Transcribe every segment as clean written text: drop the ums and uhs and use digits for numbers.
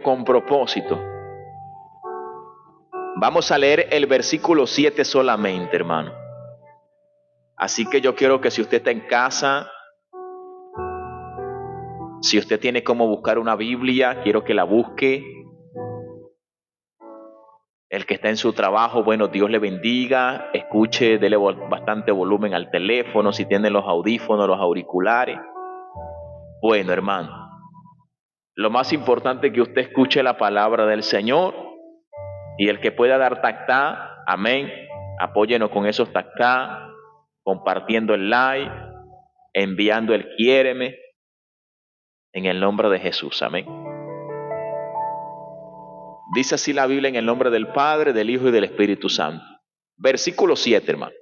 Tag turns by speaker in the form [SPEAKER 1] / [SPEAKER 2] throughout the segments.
[SPEAKER 1] con propósito. Vamos a leer el versículo 7 solamente, hermano. Así que yo quiero que si usted está en casa, si usted tiene cómo buscar una Biblia, quiero que la busque. El que está en su trabajo, bueno, Dios le bendiga. Escuche, dele bastante volumen al teléfono, si tiene los audífonos, los auriculares. Bueno, hermano, lo más importante es que usted escuche la palabra del Señor. Y el que pueda dar tactá, amén, apóyenos con esos tactá, compartiendo el like, enviando el quiéreme, en el nombre de Jesús, amén. Dice así la Biblia en el nombre del Padre, del Hijo y del Espíritu Santo. Versículo 7, hermano.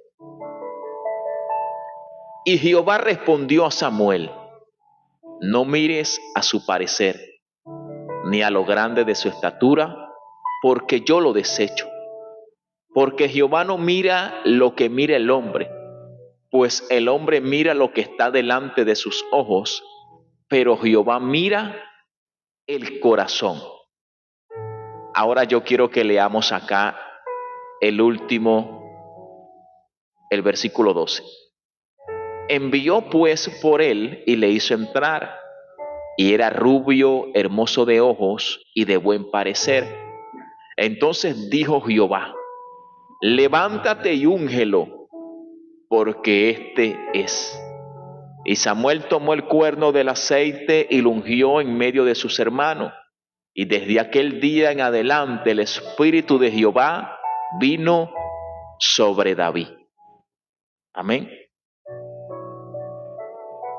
[SPEAKER 1] Y Jehová respondió a Samuel: no mires a su parecer, ni a lo grande de su estatura, porque yo lo desecho. Porque Jehová no mira lo que mira el hombre, pues el hombre mira lo que está delante de sus ojos, pero Jehová mira el corazón. Ahora yo quiero que leamos acá el versículo 12. Envió pues por él y le hizo entrar, y era rubio, hermoso de ojos y de buen parecer. Entonces dijo Jehová: levántate y úngelo, porque este es. Y Samuel tomó el cuerno del aceite y lo ungió en medio de sus hermanos. Y desde aquel día en adelante el Espíritu de Jehová vino sobre David. Amén.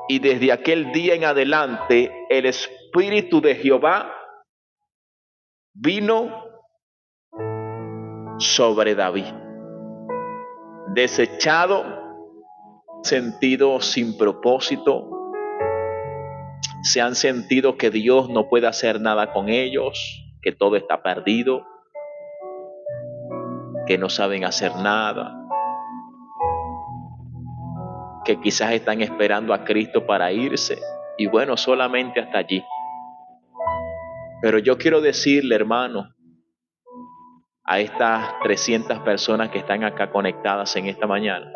[SPEAKER 1] Y desde aquel día en adelante el Espíritu de Jehová vino sobre David. Desechado, sentido sin propósito, se han sentido que Dios no puede hacer nada con ellos, que todo está perdido, que no saben hacer nada, que quizás están esperando a Cristo para irse, y bueno, solamente hasta allí. Pero yo quiero decirle, hermano, a estas 300 personas que están acá conectadas en esta mañana,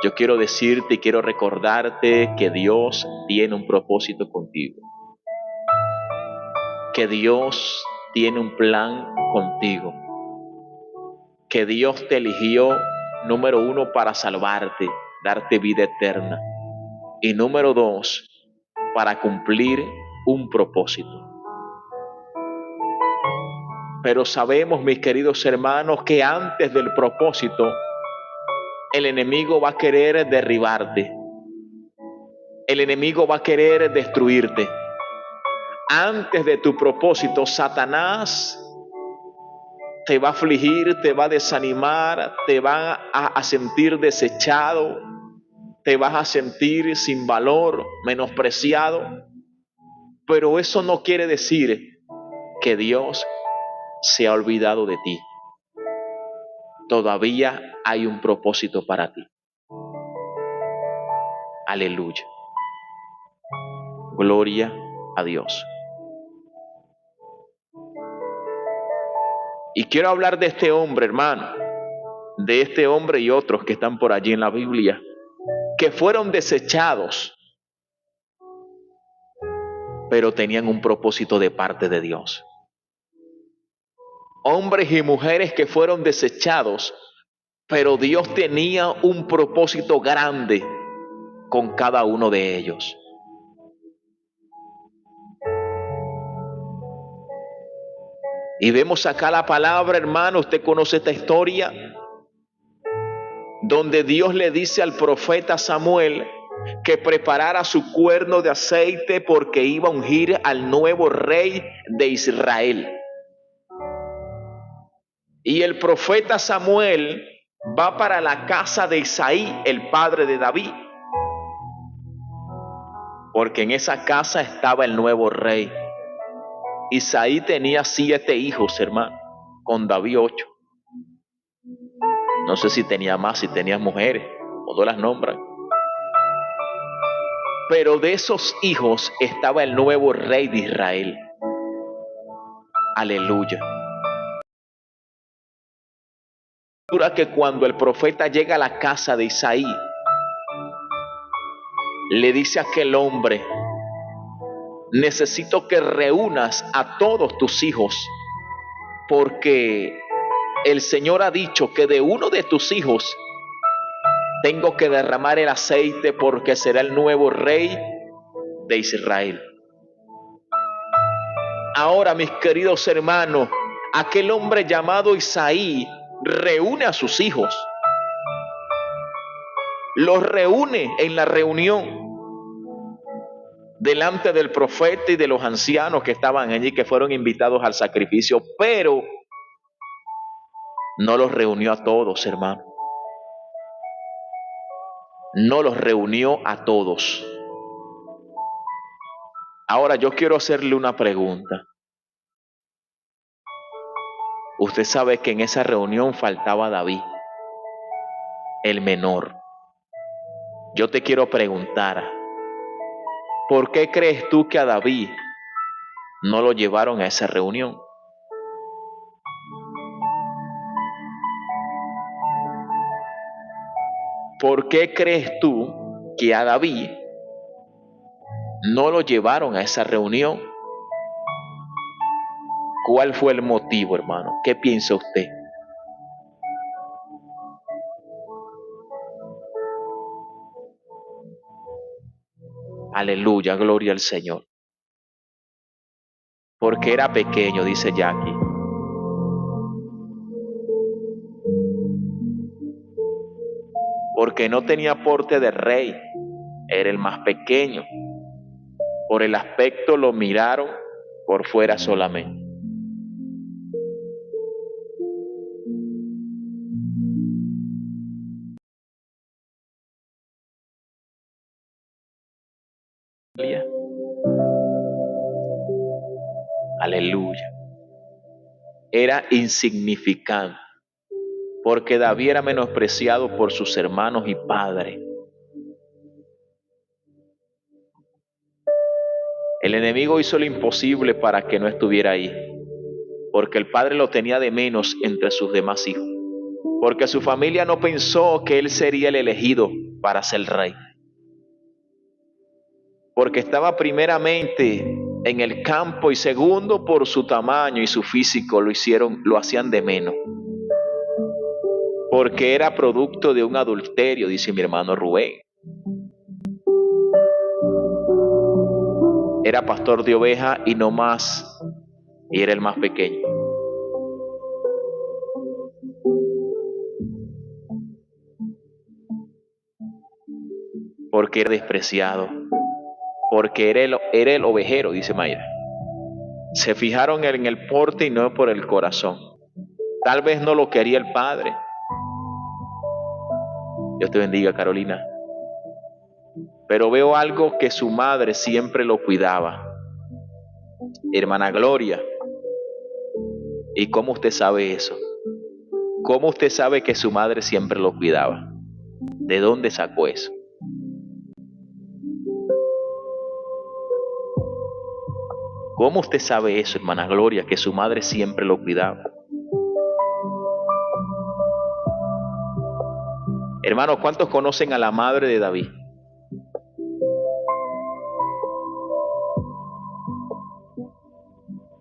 [SPEAKER 1] yo quiero decirte y quiero recordarte que Dios tiene un propósito contigo, que Dios tiene un plan contigo, que Dios te eligió, número 1, para salvarte, darte vida eterna, y número 2, para cumplir un propósito. Pero sabemos, mis queridos hermanos, que antes del propósito, el enemigo va a querer derribarte. El enemigo va a querer destruirte. Antes de tu propósito, Satanás te va a afligir, te va a desanimar, te va a sentir desechado, te vas a sentir sin valor, menospreciado. Pero eso no quiere decir que Dios se ha olvidado de ti. Todavía hay un propósito para ti. Aleluya. Gloria a Dios. Y quiero hablar de este hombre, hermano, de este hombre y otros que están por allí en la Biblia, que fueron desechados, pero tenían un propósito de parte de Dios. Hombres y mujeres que fueron desechados, pero Dios tenía un propósito grande con cada uno de ellos. Y vemos acá la palabra, hermano, usted conoce esta historia, donde Dios le dice al profeta Samuel que preparara su cuerno de aceite porque iba a ungir al nuevo rey de Israel. Y el profeta Samuel va para la casa de Isaí, el padre de David, porque en esa casa estaba el nuevo rey. Isaí tenía 7 hijos, hermano, con David 8. No sé si tenía más, si tenía mujeres, o no las nombran. Pero de esos hijos estaba el nuevo rey de Israel. Aleluya. Que cuando el profeta llega a la casa de Isaí, le dice a aquel hombre: necesito que reúnas a todos tus hijos, porque el Señor ha dicho que de uno de tus hijos tengo que derramar el aceite, porque será el nuevo rey de Israel. Ahora, mis queridos hermanos, aquel hombre llamado Isaí reúne a sus hijos, los reúne en la reunión delante del profeta y de los ancianos que estaban allí, que fueron invitados al sacrificio, pero no los reunió a todos, hermano. No los reunió a todos. Ahora yo quiero hacerle una pregunta. Usted sabe que en esa reunión faltaba David, el menor. Yo te quiero preguntar, ¿por qué crees tú que a David no lo llevaron a esa reunión? ¿Por qué crees tú que a David no lo llevaron a esa reunión? ¿Cuál fue el motivo, hermano? ¿Qué piensa usted? Aleluya, gloria al Señor. Porque era pequeño, dice Jackie. Porque no tenía porte de rey, era el más pequeño. Por el aspecto lo miraron por fuera solamente. Aleluya. Era insignificante, porque David era menospreciado por sus hermanos y padres. El enemigo hizo lo imposible para que no estuviera ahí, porque el padre lo tenía de menos entre sus demás hijos, porque su familia no pensó que él sería el elegido para ser rey, porque estaba primeramente en el campo y segundo por su tamaño y su físico lo hacían de menos, porque era producto de un adulterio, dice mi hermano Rubén. Era pastor de ovejas y no más, y era el más pequeño. Porque era despreciado, porque era el ovejero, dice Mayra. Se fijaron en el porte y no por el corazón. Tal vez no lo quería el padre. Dios te bendiga, Carolina. Pero veo algo, que su madre siempre lo cuidaba. Hermana Gloria. ¿Y cómo usted sabe eso? ¿Cómo usted sabe que su madre siempre lo cuidaba? ¿De dónde sacó eso? ¿Cómo usted sabe eso, hermana Gloria, que su madre siempre lo cuidaba? Hermanos, ¿cuántos conocen a la madre de David?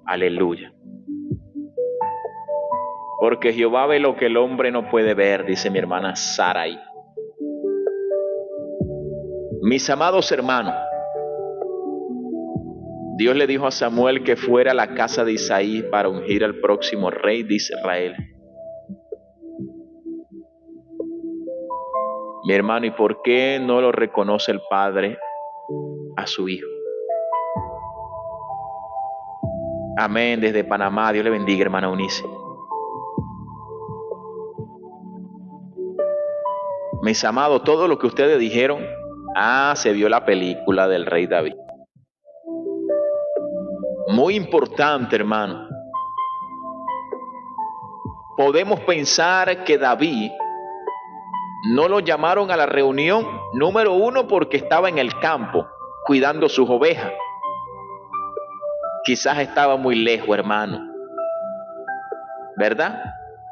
[SPEAKER 1] Aleluya. Porque Jehová ve lo que el hombre no puede ver, dice mi hermana Sarai. Mis amados hermanos, Dios le dijo a Samuel que fuera a la casa de Isaí para ungir al próximo rey de Israel. Mi hermano, ¿y por qué no lo reconoce el padre a su hijo? Amén, desde Panamá. Dios le bendiga, hermana Eunice. Mis amados, todo lo que ustedes dijeron, se vio la película del rey David. Muy importante, hermano. Podemos pensar que David no lo llamaron a la reunión, número uno, porque estaba en el campo cuidando sus ovejas. Quizás estaba muy lejos, hermano. ¿verdad?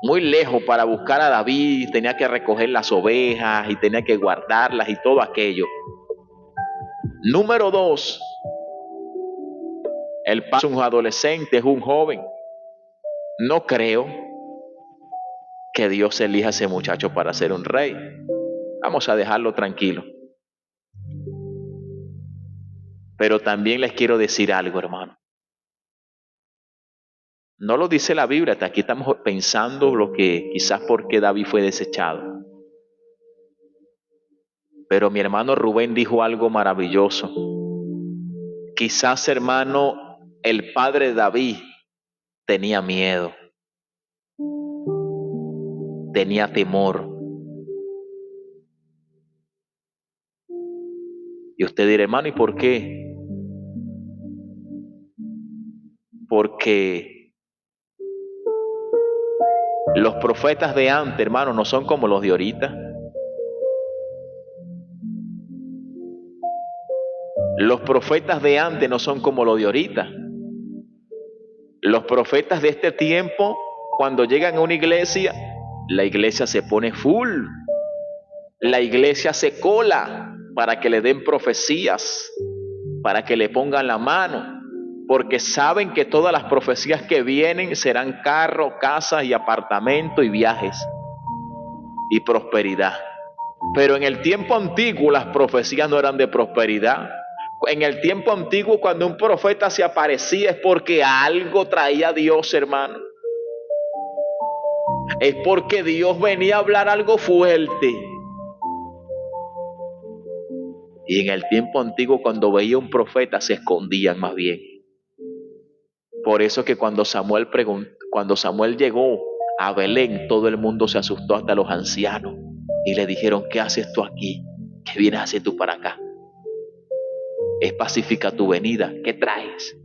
[SPEAKER 1] Muy lejos para buscar a David, tenía que recoger las ovejas y tenía que guardarlas y todo aquello. Número 2, el padre es un adolescente, es un joven. No creo que Dios elija a ese muchacho para ser un rey. Vamos a dejarlo tranquilo. Pero también les quiero decir algo, hermano. No lo dice la Biblia, hasta aquí estamos pensando lo que quizás por qué David fue desechado. Pero mi hermano Rubén dijo algo maravilloso. Quizás, hermano, el padre David tenía miedo, tenía temor. Y usted dirá, hermano, ¿y por qué? Porque los profetas de antes, hermano, no son como los de ahorita. Los profetas de antes no son como los de ahorita. Los profetas de este tiempo, cuando llegan a una iglesia, la iglesia se pone full. La iglesia se cola para que le den profecías, para que le pongan la mano, porque saben que todas las profecías que vienen serán carros, casas y apartamentos y viajes y prosperidad. Pero en el tiempo antiguo las profecías no eran de prosperidad. En el tiempo antiguo, cuando un profeta se aparecía, es porque algo traía Dios, hermano. Es porque Dios venía a hablar algo fuerte. Y en el tiempo antiguo, cuando veía un profeta, se escondían más bien. Por eso que cuando Samuel llegó a Belén, todo el mundo se asustó, hasta los ancianos, y le dijeron, ¿qué haces tú aquí? ¿Qué vienes a hacer tú para acá? Es pacífica tu venida, ¿qué traes?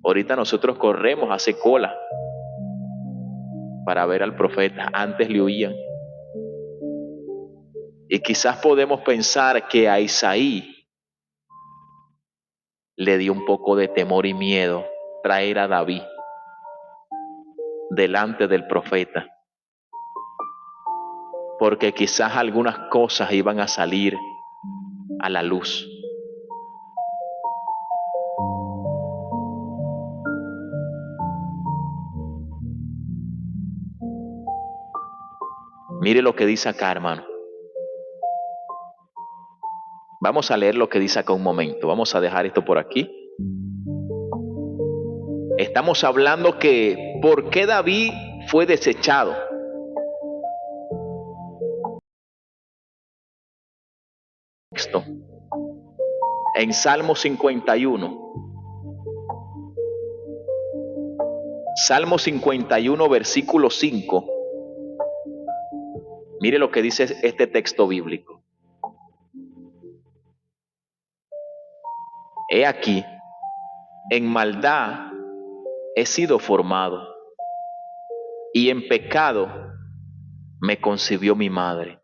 [SPEAKER 1] Ahorita nosotros corremos a hacer cola para ver al profeta, antes le huían. Y quizás podemos pensar que a Isaí le dio un poco de temor y miedo traer a David delante del profeta, porque quizás algunas cosas iban a salir a la luz. Mire lo que dice acá, hermano. Vamos a leer lo que dice acá un momento. Vamos a dejar esto por aquí. Estamos hablando que ¿por qué David fue desechado? Texto en Salmo 51. Salmo 51, versículo 5. Mire lo que dice este texto bíblico. He aquí, en maldad he sido formado, y en pecado me concibió mi madre.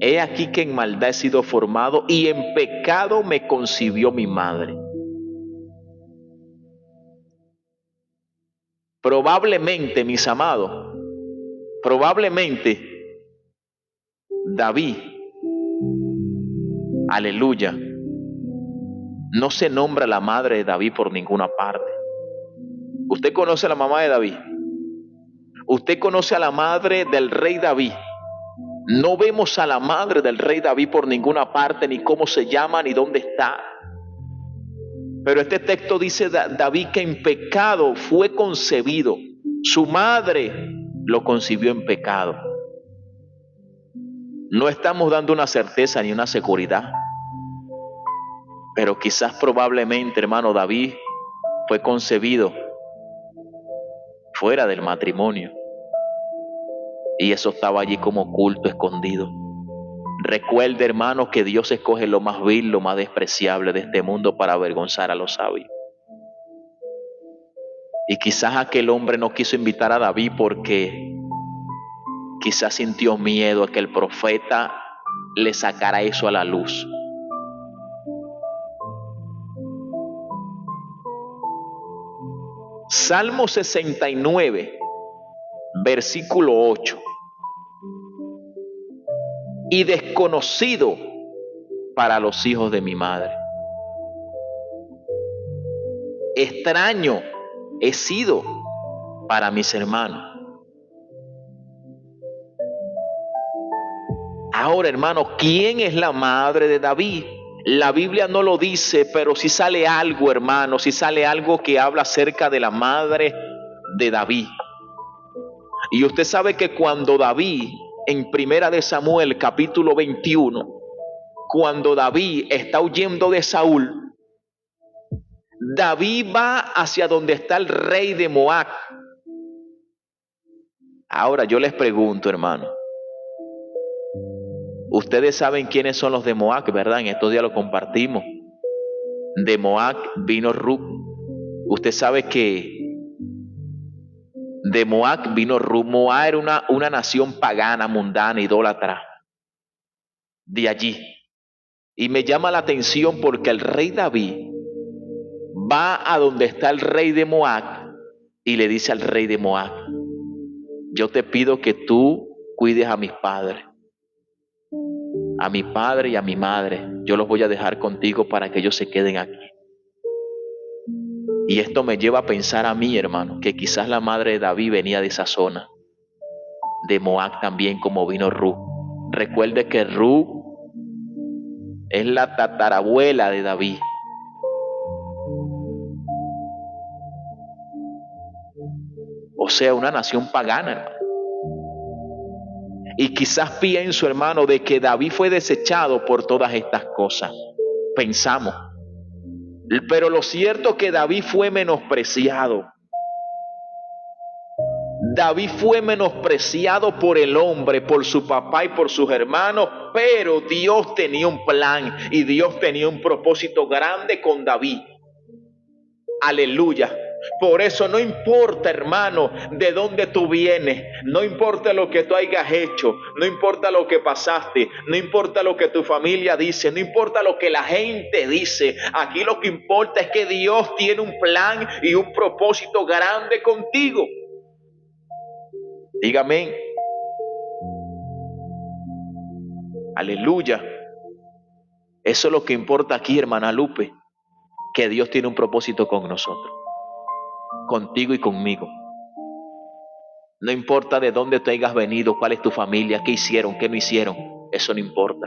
[SPEAKER 1] He aquí que en maldad he sido formado, y en pecado me concibió mi madre. Probablemente, mis amados, probablemente David, aleluya, no se nombra la madre de David por ninguna parte. ¿Usted conoce a la mamá de David? ¿Usted conoce a la madre del rey David? No vemos a la madre del rey David por ninguna parte, ni cómo se llama, ni dónde está. Pero este texto dice David que en pecado fue concebido. Su madre lo concibió en pecado. No estamos dando una certeza ni una seguridad. Pero quizás probablemente, hermano, David fue concebido fuera del matrimonio. Y eso estaba allí como oculto, escondido. Recuerde, hermano, que Dios escoge lo más vil, lo más despreciable de este mundo para avergonzar a los sabios. Y quizás aquel hombre no quiso invitar a David porque quizás sintió miedo a que el profeta le sacara eso a la luz. Salmo 69, versículo 8. Y desconocido para los hijos de mi madre. Extraño he sido para mis hermanos. Ahora, hermano, ¿quién es la madre de David? La Biblia no lo dice, pero sí sale algo, hermano, sí sale algo que habla acerca de la madre de David. Y usted sabe que cuando David, en Primera de Samuel, capítulo 21, cuando David está huyendo de Saúl, David va hacia donde está el rey de Moab. Ahora yo les pregunto, hermano, ustedes saben quiénes son los de Moab, ¿verdad? En estos días lo compartimos. De Moab vino Rut. Usted sabe que de Moab vino Rut. Moab era una nación pagana, mundana, idólatra. De allí. Y me llama la atención porque el rey David va a donde está el rey de Moab y le dice al rey de Moab: yo te pido que tú cuides a mis padres, a mi padre y a mi madre. Yo los voy a dejar contigo para que ellos se queden aquí. Y esto me lleva a pensar a mí, hermano, que quizás la madre de David venía de esa zona, de Moab también, como vino Rut. Recuerde que Rut es la tatarabuela de David. O sea, una nación pagana, hermano. Y quizás pienso, hermano, de que David fue desechado por todas estas cosas. Pensamos. Pero lo cierto es que David fue menospreciado. David fue menospreciado por el hombre, por su papá y por sus hermanos, pero Dios tenía un plan y Dios tenía un propósito grande con David. Aleluya. Por eso no importa, hermano, de dónde tú vienes, no importa lo que tú hayas hecho, no importa lo que pasaste, no importa lo que tu familia dice, no importa lo que la gente dice. Aquí lo que importa es que Dios tiene un plan y un propósito grande contigo. Dígame. Aleluya. Eso es lo que importa aquí, hermana Lupe, que Dios tiene un propósito con nosotros, contigo y conmigo. No importa de dónde tú hayas venido, cuál es tu familia, qué hicieron, qué no hicieron, eso no importa.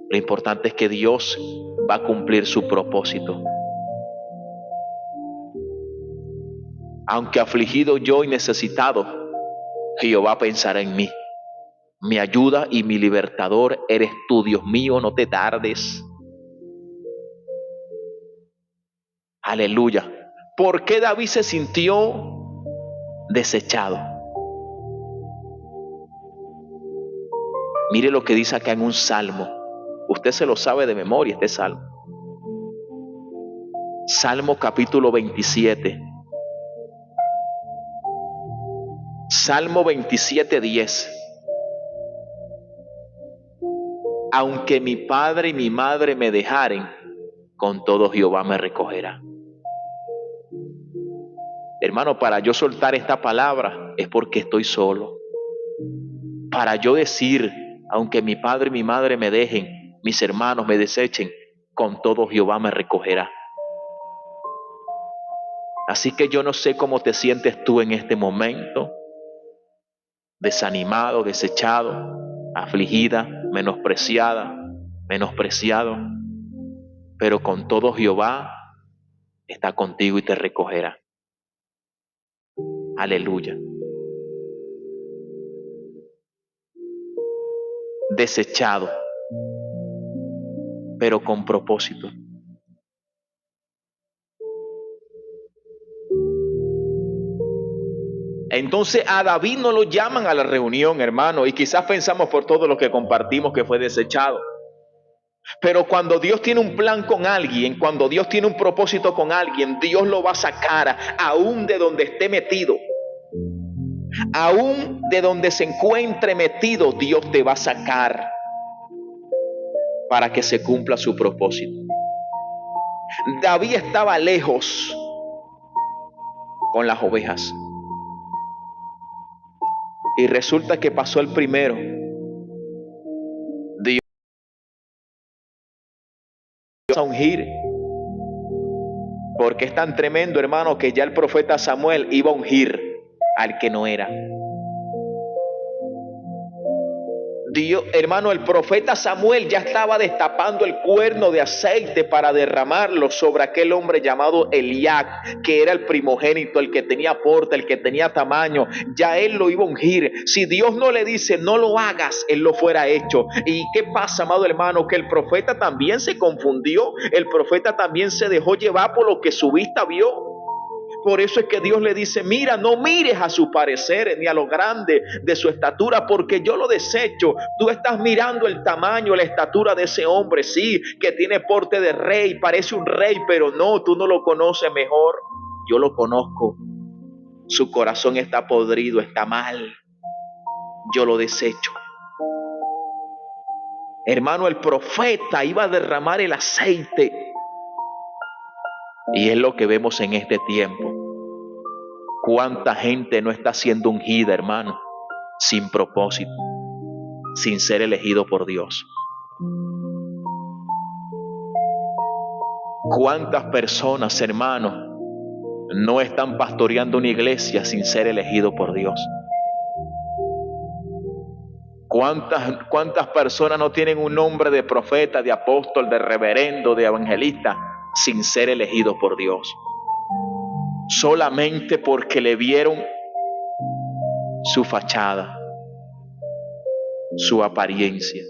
[SPEAKER 1] Lo importante es que Dios va a cumplir su propósito. Aunque afligido yo y necesitado, Jehová pensará en mí. Mi ayuda y mi libertador eres tú, Dios mío, no te tardes. Aleluya. ¿Por qué David se sintió desechado? Mire lo que dice acá en un salmo. Usted se lo sabe de memoria, este salmo. Salmo capítulo 27. Salmo 27, 10. Aunque mi padre y mi madre me dejaren, con todo Jehová me recogerá. Hermano, para yo soltar esta palabra es porque estoy solo. Para yo decir, aunque mi padre y mi madre me dejen, mis hermanos me desechen, con todo Jehová me recogerá. Así que yo no sé cómo te sientes tú en este momento, desanimado, desechado, afligida, menospreciada, menospreciado, pero con todo Jehová está contigo y te recogerá. Aleluya. Desechado, pero con propósito. Entonces a David no lo llaman a la reunión, hermano, y quizás pensamos por todo lo que compartimos que fue desechado. Pero cuando Dios tiene un plan con alguien, cuando Dios tiene un propósito con alguien, Dios lo va a sacar aún de donde esté metido. Aún de donde se encuentre metido, Dios te va a sacar para que se cumpla su propósito. David estaba lejos, con las ovejas. Y resulta que pasó el primero. Dios a ungir. Porque es tan tremendo, hermano, que ya el profeta Samuel iba a ungir al que no era. Dios, hermano, el profeta Samuel ya estaba destapando el cuerno de aceite para derramarlo sobre aquel hombre llamado Eliab, que era el primogénito, el que tenía porte, el que tenía tamaño. Ya él lo iba a ungir. Si Dios no le dice no lo hagas, él lo fuera hecho. ¿Y qué pasa, amado hermano? Que el profeta también se confundió. El profeta también se dejó llevar por lo que su vista vio. Por eso es que Dios le dice, mira, no mires a su parecer ni a lo grande de su estatura, porque yo lo desecho. Tú estás mirando el tamaño, la estatura de ese hombre, sí, que tiene porte de rey, parece un rey, pero no, tú no lo conoces mejor. Yo lo conozco. Su corazón está podrido, está mal. Yo lo desecho. Hermano, el profeta iba a derramar el aceite. Y es lo que vemos en este tiempo. ¿Cuánta gente no está siendo ungida, hermano? Sin propósito, sin ser elegido por Dios. ¿Cuántas personas, hermano, no están pastoreando una iglesia sin ser elegido por Dios? ¿Cuántas personas no tienen un nombre de profeta, de apóstol, de reverendo, de evangelista, sin ser elegido por Dios? Solamente porque le vieron su fachada, su apariencia.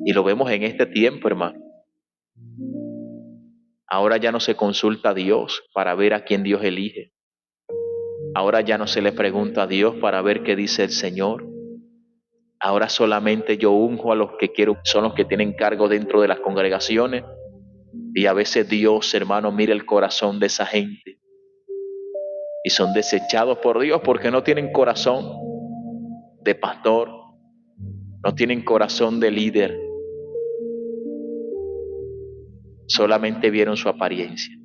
[SPEAKER 1] Y lo vemos en este tiempo, hermano. Ahora ya no se consulta a Dios para ver a quién Dios elige. Ahora ya no se le pregunta a Dios para ver qué dice el Señor. Ahora solamente yo unjo a los que quiero, son los que tienen cargo dentro de las congregaciones. Y a veces Dios, hermano, mira el corazón de esa gente. Y son desechados por Dios porque no tienen corazón de pastor, no tienen corazón de líder. Solamente vieron su apariencia.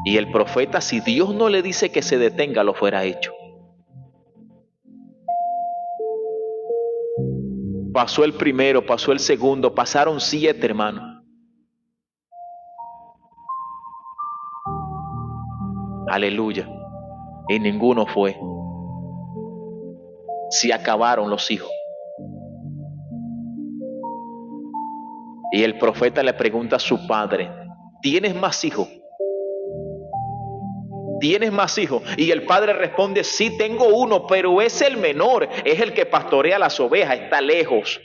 [SPEAKER 1] Y el profeta, si Dios no le dice que se detenga, lo fuera hecho. Pasó el primero, pasó el segundo, pasaron 7, hermano. Aleluya. Y ninguno fue. Se acabaron los hijos. Y el profeta le pregunta a su padre, ¿tienes más hijos? ¿Tienes más hijos? Y el padre responde, sí, tengo uno, pero es el menor, es el que pastorea las ovejas, está lejos.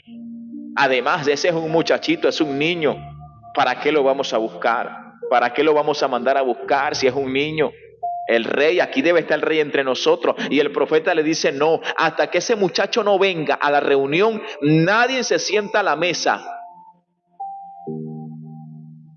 [SPEAKER 1] Además, ese es un muchachito, es un niño. ¿Para qué lo vamos a buscar? ¿Para qué lo vamos a mandar a buscar si es un niño? El rey, aquí debe estar el rey entre nosotros. Y el profeta le dice, no, hasta que ese muchacho no venga a la reunión, nadie se sienta a la mesa.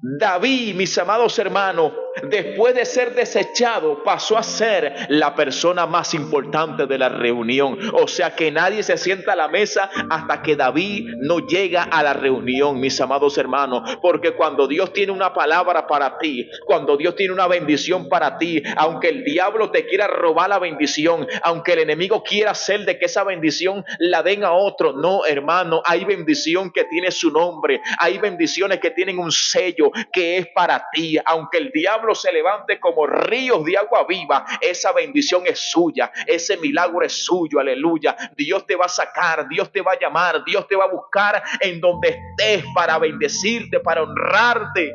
[SPEAKER 1] David, mis amados hermanos, después de ser desechado, pasó a ser la persona más importante de la reunión. O sea que nadie se sienta a la mesa hasta que David no llega a la reunión, mis amados hermanos. Porque cuando Dios tiene una palabra para ti, cuando Dios tiene una bendición para ti, aunque el diablo te quiera robar la bendición, aunque el enemigo quiera hacer de que esa bendición la den a otro, no, hermano, hay bendición que tiene su nombre, hay bendiciones que tienen un sello que es para ti. Aunque el diablo se levante como ríos de agua viva, esa bendición es suya, ese milagro es suyo, aleluya. Dios te va a sacar, Dios te va a llamar, Dios te va a buscar en donde estés para bendecirte, para honrarte.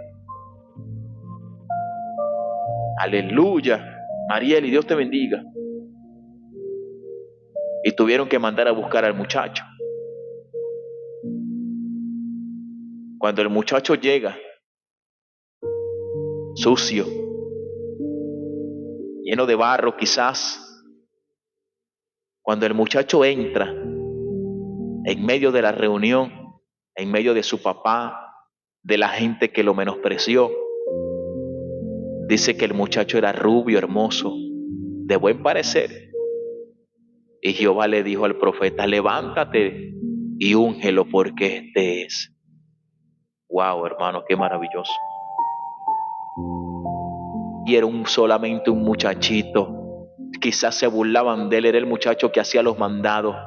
[SPEAKER 1] Aleluya. Mariel, y Dios te bendiga. Y tuvieron que mandar a buscar al muchacho. Cuando el muchacho llega, sucio, lleno de barro quizás, cuando el muchacho entra en medio de la reunión, en medio de su papá, de la gente que lo menospreció, dice que el muchacho era rubio, hermoso, de buen parecer. Y Jehová le dijo al profeta, levántate y úngelo porque este es. Wow, hermano, qué maravilloso. Y era solamente un muchachito. Quizás se burlaban de él, era el muchacho que hacía los mandados.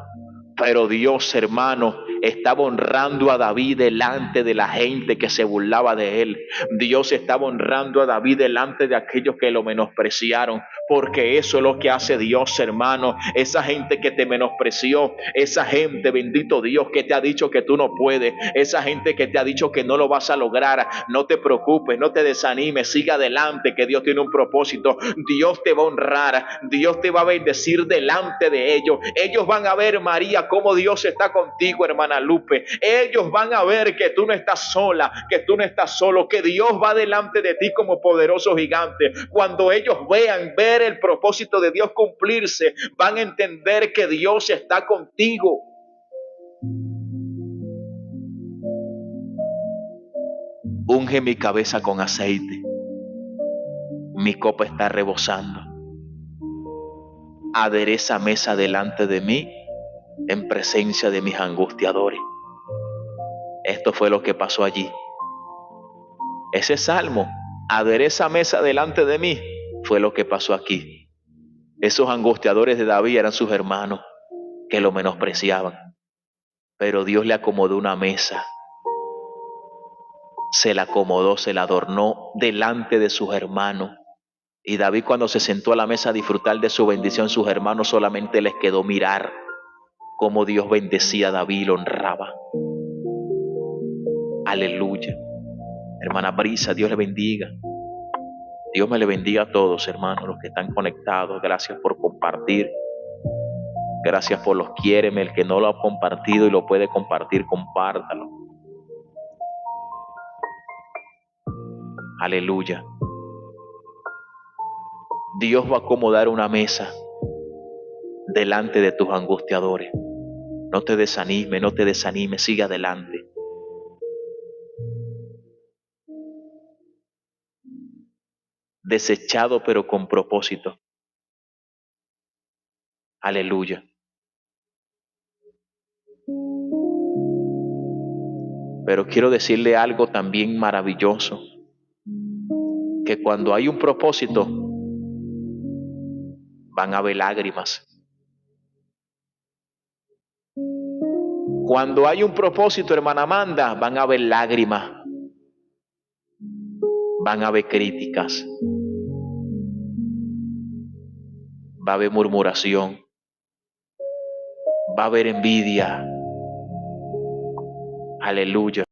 [SPEAKER 1] Pero Dios, hermano, estaba honrando a David delante de la gente que se burlaba de él. Dios estaba honrando a David delante de aquellos que lo menospreciaron, porque eso es lo que hace Dios, hermano. Esa gente que te menospreció, esa gente, bendito Dios, que te ha dicho que tú no puedes, esa gente que te ha dicho que no lo vas a lograr, no te preocupes, no te desanimes, siga adelante, que Dios tiene un propósito. Dios te va a honrar, Dios te va a bendecir delante de ellos. Ellos van a ver, María, cómo Dios está contigo, hermana Lupe. Ellos van a ver que tú no estás sola, que tú no estás solo, que Dios va delante de ti como poderoso gigante. Cuando ellos ver el propósito de Dios cumplirse, van a entender que Dios está contigo. Unge mi cabeza con aceite, mi copa está rebosando. Adereza mesa delante de mí en presencia de mis angustiadores. Esto fue lo que pasó allí. Ese salmo, adereza mesa delante de mí, fue lo que pasó aquí. Esos angustiadores de David eran sus hermanos que lo menospreciaban, pero Dios le acomodó una mesa, se la acomodó, se la adornó delante de sus hermanos. Y David, cuando se sentó a la mesa a disfrutar de su bendición, sus hermanos solamente les quedó mirar cómo Dios bendecía a David y lo honraba. Aleluya. Hermana Brisa, Dios le bendiga. Dios me le bendiga a todos, hermanos, los que están conectados. Gracias por compartir. Gracias por los quiéreme. El que no lo ha compartido y lo puede compartir, compártalo. Aleluya. Dios va a acomodar una mesa delante de tus angustiadores. No te desanimes, no te desanimes, sigue adelante. Desechado pero con propósito. Aleluya. Pero quiero decirle algo también maravilloso, que cuando hay un propósito, van a haber lágrimas. Cuando hay un propósito, hermana Amanda, van a haber lágrimas. Van a haber críticas. Va a haber murmuración. Va a haber envidia. Aleluya.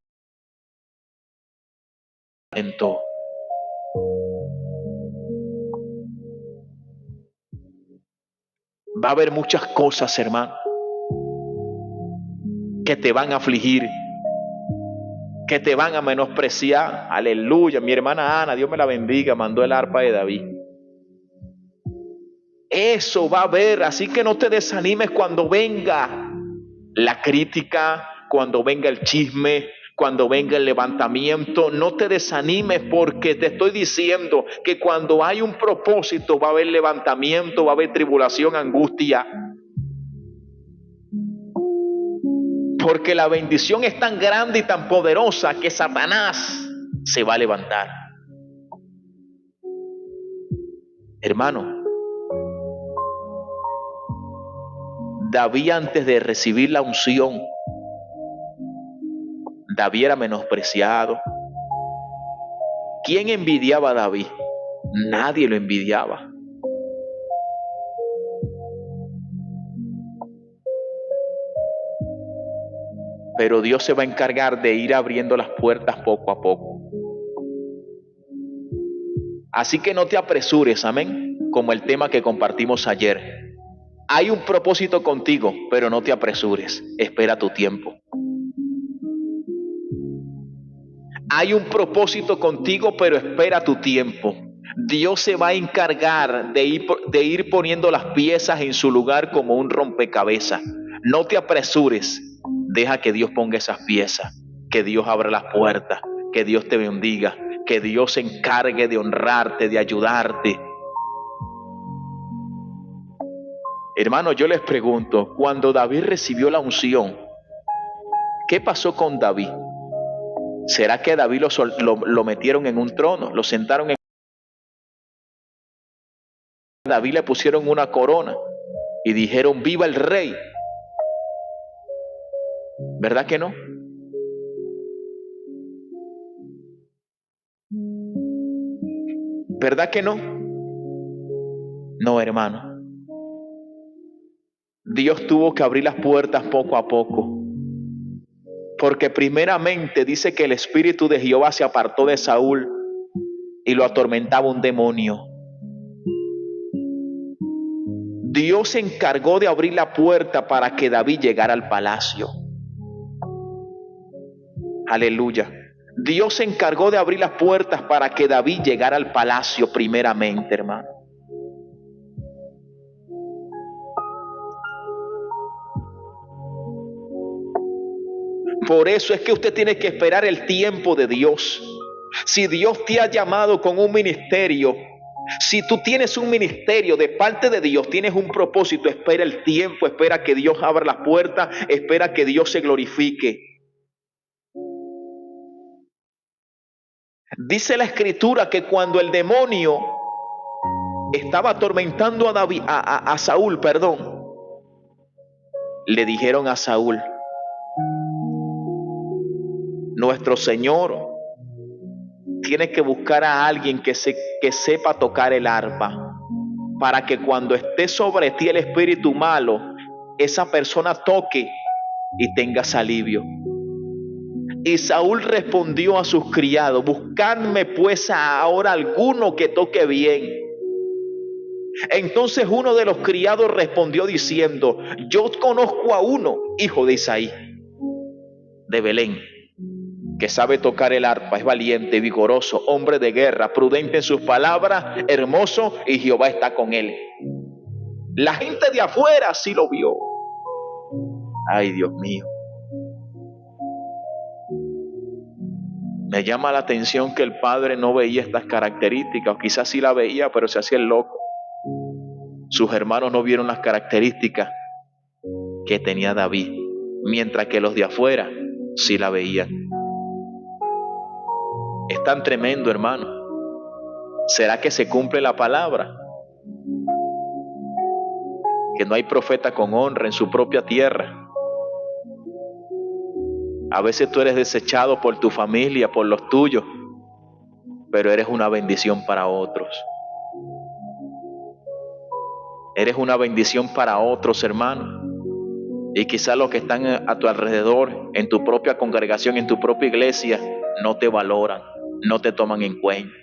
[SPEAKER 1] Va a haber muchas cosas, hermano, que te van a afligir, que te van a menospreciar. Aleluya. Mi hermana Ana, Dios me la bendiga, mandó el arpa de David. Eso va a haber, así que no te desanimes cuando venga la crítica, cuando venga el chisme, cuando venga el levantamiento. No te desanimes, porque te estoy diciendo que cuando hay un propósito va a haber levantamiento, va a haber tribulación, angustia. Porque la bendición es tan grande y tan poderosa que Satanás se va a levantar. Hermano, David, antes de recibir la unción, David era menospreciado. ¿Quién envidiaba a David? Nadie lo envidiaba. Pero Dios se va a encargar de ir abriendo las puertas poco a poco. Así que no te apresures, amén, como el tema que compartimos ayer. Hay un propósito contigo, pero no te apresures, espera tu tiempo. Hay un propósito contigo, pero espera tu tiempo. Dios se va a encargar de ir poniendo las piezas en su lugar como un rompecabezas. No te apresures, deja que Dios ponga esas piezas, que Dios abra las puertas, que Dios te bendiga, que Dios se encargue de honrarte, de ayudarte. Hermano, yo les pregunto, cuando David recibió la unción, ¿Qué pasó con David? ¿Será que David lo metieron en un trono? Lo sentaron en... David le pusieron una corona y dijeron, viva el rey. ¿Verdad que no? ¿Verdad que no? No, hermano. Dios tuvo que abrir las puertas poco a poco. Porque primeramente dice que el espíritu de Jehová se apartó de Saúl y lo atormentaba un demonio. Dios se encargó de abrir la puerta para que David llegara al palacio. Aleluya. Dios se encargó de abrir las puertas para que David llegara al palacio primeramente, hermano. Por eso es que usted tiene que esperar el tiempo de Dios. Si Dios te ha llamado con un ministerio, si tú tienes un ministerio de parte de Dios, tienes un propósito, espera el tiempo, espera que Dios abra las puertas, espera que Dios se glorifique. Dice la escritura que cuando el demonio estaba atormentando a David, a Saúl, le dijeron a Saúl, nuestro Señor tiene que buscar a alguien que sepa tocar el arpa, para que cuando esté sobre ti el espíritu malo, esa persona toque y tengas alivio. Y Saúl respondió a sus criados, buscadme pues ahora alguno que toque bien. Entonces uno de los criados respondió diciendo, yo conozco a uno, hijo de Isaí, de Belén, que sabe tocar el arpa, es valiente, vigoroso, hombre de guerra, prudente en sus palabras, hermoso, y Jehová está con él. La gente de afuera sí lo vio. Ay, Dios mío. Me llama la atención que el padre no veía estas características, o quizás sí la veía, pero se hacía el loco. Sus hermanos no vieron las características que tenía David, mientras que los de afuera sí la veían. Es tan tremendo, hermano. ¿Será que se cumple la palabra? Que no hay profeta con honra en su propia tierra. A veces tú eres desechado por tu familia, por los tuyos, pero eres una bendición para otros. Eres una bendición para otros, hermano. Y quizás los que están a tu alrededor, en tu propia congregación, en tu propia iglesia, no te valoran, no te toman en cuenta.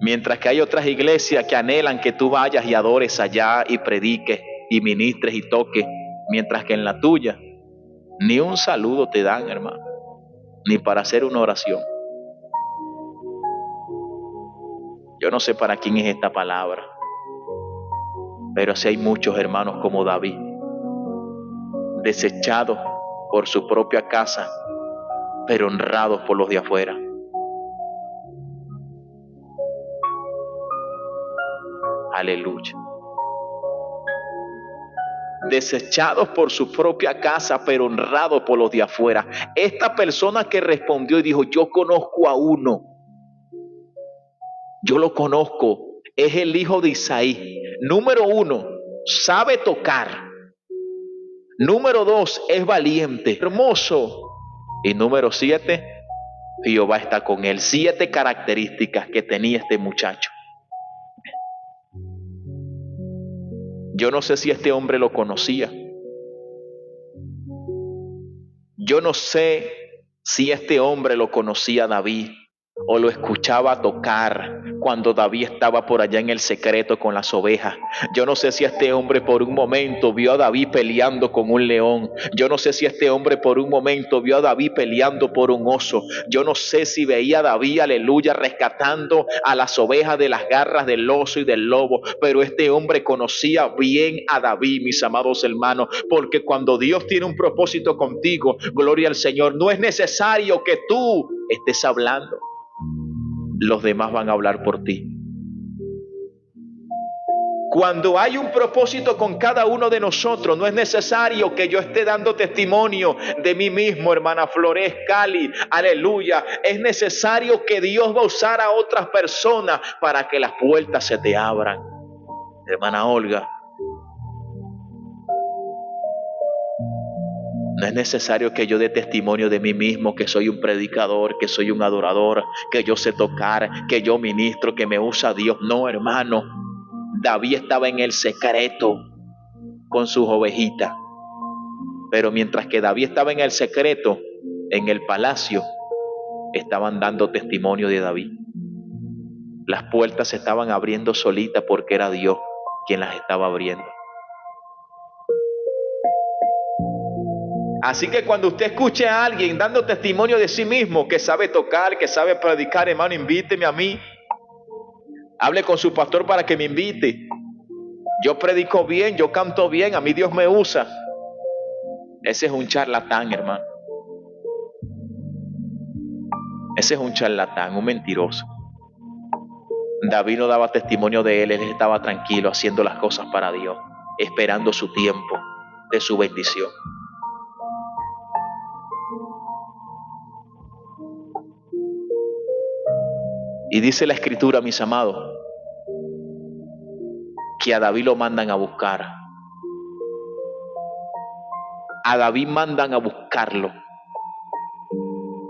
[SPEAKER 1] Mientras que hay otras iglesias que anhelan que tú vayas y adores allá y prediques y ministres y toques, mientras que en la tuya ni un saludo te dan, hermano, ni para hacer una oración. Yo no sé para quién es esta palabra, pero sí hay muchos hermanos como David, desechados por su propia casa, pero honrados por los de afuera. Aleluya. Desechados por su propia casa, pero honrados por los de afuera. Esta persona que respondió y dijo, yo conozco a uno, yo lo conozco, es el hijo de Isaí. Número 1, sabe tocar. Número 2, es valiente, hermoso. Y número 7, Jehová está con él. 7 características que tenía este muchacho. Yo no sé si este hombre lo conocía. Yo no sé si este hombre lo conocía a David o lo escuchaba tocar cuando David estaba por allá en el secreto con las ovejas. Yo no sé si este hombre por un momento vio a David peleando con un león. Yo no sé si este hombre por un momento vio a David peleando por un oso. Yo no sé si veía a David, aleluya, rescatando a las ovejas de las garras del oso y del lobo. Pero este hombre conocía bien a David, mis amados hermanos, porque cuando Dios tiene un propósito contigo, gloria al Señor, no es necesario que tú estés hablando. Los demás van a hablar por ti. Cuando hay un propósito con cada uno de nosotros, no es necesario que yo esté dando testimonio de mí mismo, hermana Flores Cali, aleluya. Es necesario que Dios va a usar a otras personas para que las puertas se te abran. Hermana Olga, no es necesario que yo dé testimonio de mí mismo, que soy un predicador, que soy un adorador, que yo sé tocar, que yo ministro, que me usa Dios. No, hermano. David estaba en el secreto con sus ovejitas. Pero mientras que David estaba en el secreto, en el palacio, estaban dando testimonio de David. Las puertas se estaban abriendo solitas porque era Dios quien las estaba abriendo. Así que cuando usted escuche a alguien dando testimonio de sí mismo, que sabe tocar, que sabe predicar, hermano, invíteme a mí. Hable con su pastor para que me invite. Yo predico bien, yo canto bien, a mí Dios me usa. Ese es un charlatán, hermano. Ese es un charlatán, un mentiroso. David no daba testimonio de él estaba tranquilo haciendo las cosas para Dios, esperando su tiempo de su bendición. Y dice la Escritura, mis amados, que a David lo mandan a buscar. A David mandan a buscarlo.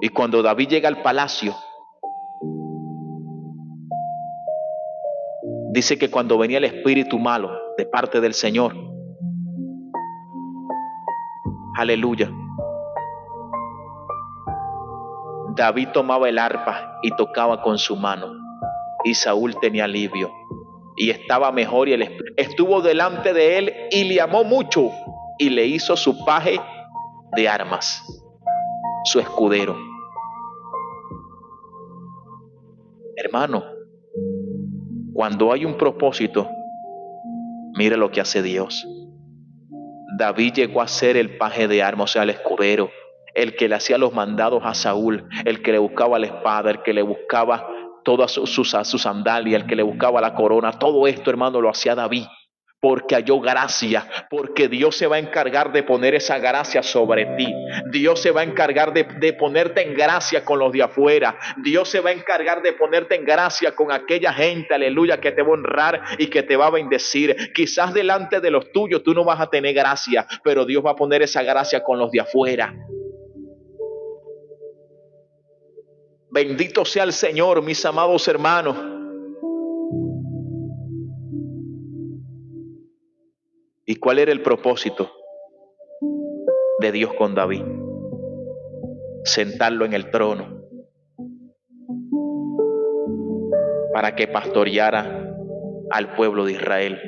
[SPEAKER 1] Y cuando David llega al palacio, dice que cuando venía el espíritu malo de parte del Señor, aleluya, David tomaba el arpa y tocaba con su mano, y Saúl tenía alivio y estaba mejor, y él estuvo delante de él y le amó mucho y le hizo su paje de armas, su escudero. Hermano, cuando hay un propósito, mire lo que hace Dios. David llegó a ser el paje de armas, o sea, el escudero, el que le hacía los mandados a Saúl, el que le buscaba la espada, el que le buscaba todas sus sandalias, el que le buscaba la corona. Todo esto, hermano, lo hacía David, porque halló gracia, porque Dios se va a encargar de poner esa gracia sobre ti. Dios se va a encargar de ponerte en gracia con los de afuera. Dios se va a encargar de ponerte en gracia con aquella gente, aleluya, que te va a honrar y que te va a bendecir. Quizás delante de los tuyos tú no vas a tener gracia, pero Dios va a poner esa gracia con los de afuera. Bendito sea el Señor, mis amados hermanos. ¿Y cuál era el propósito de Dios con David? Sentarlo en el trono para que pastoreara al pueblo de Israel.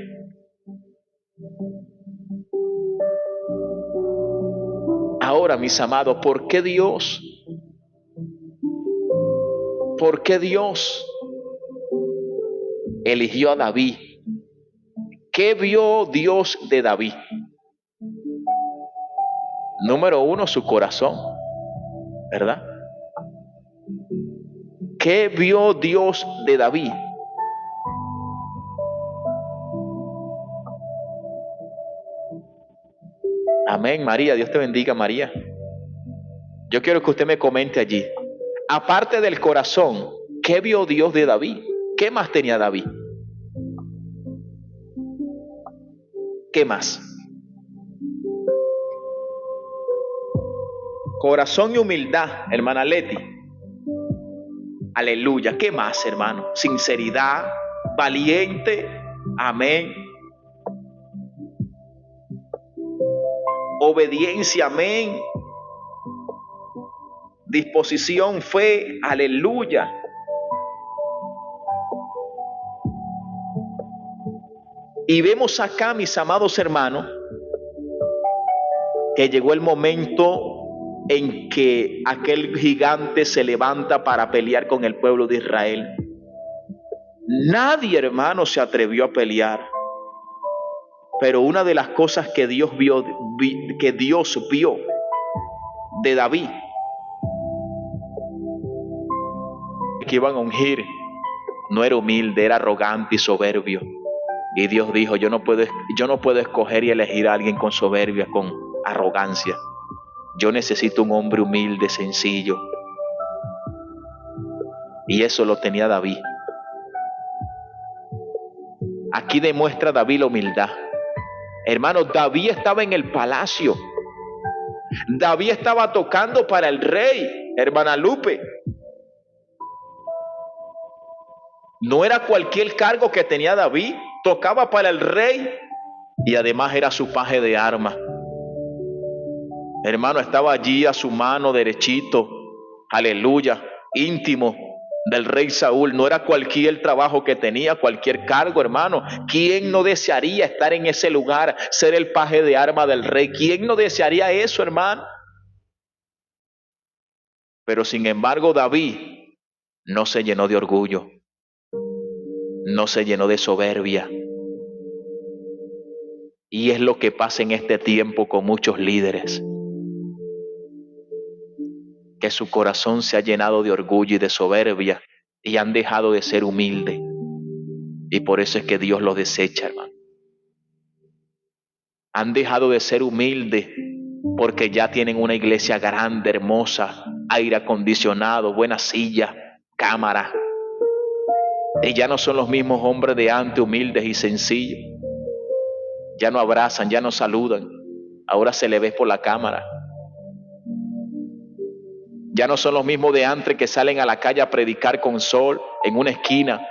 [SPEAKER 1] Ahora, mis amados, ¿por qué Dios eligió a David? ¿Qué vio Dios de David? Número uno, su corazón, ¿verdad? ¿Qué vio Dios de David? Amén, María. Dios te bendiga, María. Yo quiero que usted me comente allí. Aparte del corazón, ¿qué vio Dios de David? ¿Qué más tenía David? ¿Qué más? Corazón y humildad, hermana Leti. Aleluya. ¿Qué más, hermano? Sinceridad, valiente. Amén. Obediencia, amén. Disposición, fe, aleluya. Y vemos acá, mis amados hermanos, que llegó el momento en que aquel gigante se levanta para pelear con el pueblo de Israel. Nadie, hermano, se atrevió a pelear. Pero una de las cosas que Dios vio de David, que iban a ungir, no era humilde, era arrogante y soberbio. Y Dios dijo, yo no puedo escoger y elegir a alguien con soberbia, con arrogancia. Yo necesito un hombre humilde, sencillo. Y eso lo tenía David. Aquí demuestra David la humildad. Hermanos, David estaba en el palacio. David estaba tocando para el rey, hermana Lupe. No era cualquier cargo que tenía David. Tocaba para el rey y además era su paje de armas. Hermano, estaba allí a su mano derechito, aleluya, íntimo del rey Saúl. No era cualquier trabajo que tenía, cualquier cargo, hermano. ¿Quién no desearía estar en ese lugar, ser el paje de armas del rey? ¿Quién no desearía eso, hermano? Pero sin embargo, David no se llenó de orgullo, no se llenó de soberbia. Y es lo que pasa en este tiempo con muchos líderes, que su corazón se ha llenado de orgullo y de soberbia y han dejado de ser humildes. Y por eso es que Dios los desecha, hermano. Han dejado de ser humildes porque ya tienen una iglesia grande, hermosa, aire acondicionado, buena silla, cámara. Y ya no son los mismos hombres de antes, humildes y sencillos. Ya no abrazan, ya no saludan. Ahora se le ve por la cámara. Ya no son los mismos de antes que salen a la calle a predicar con sol en una esquina.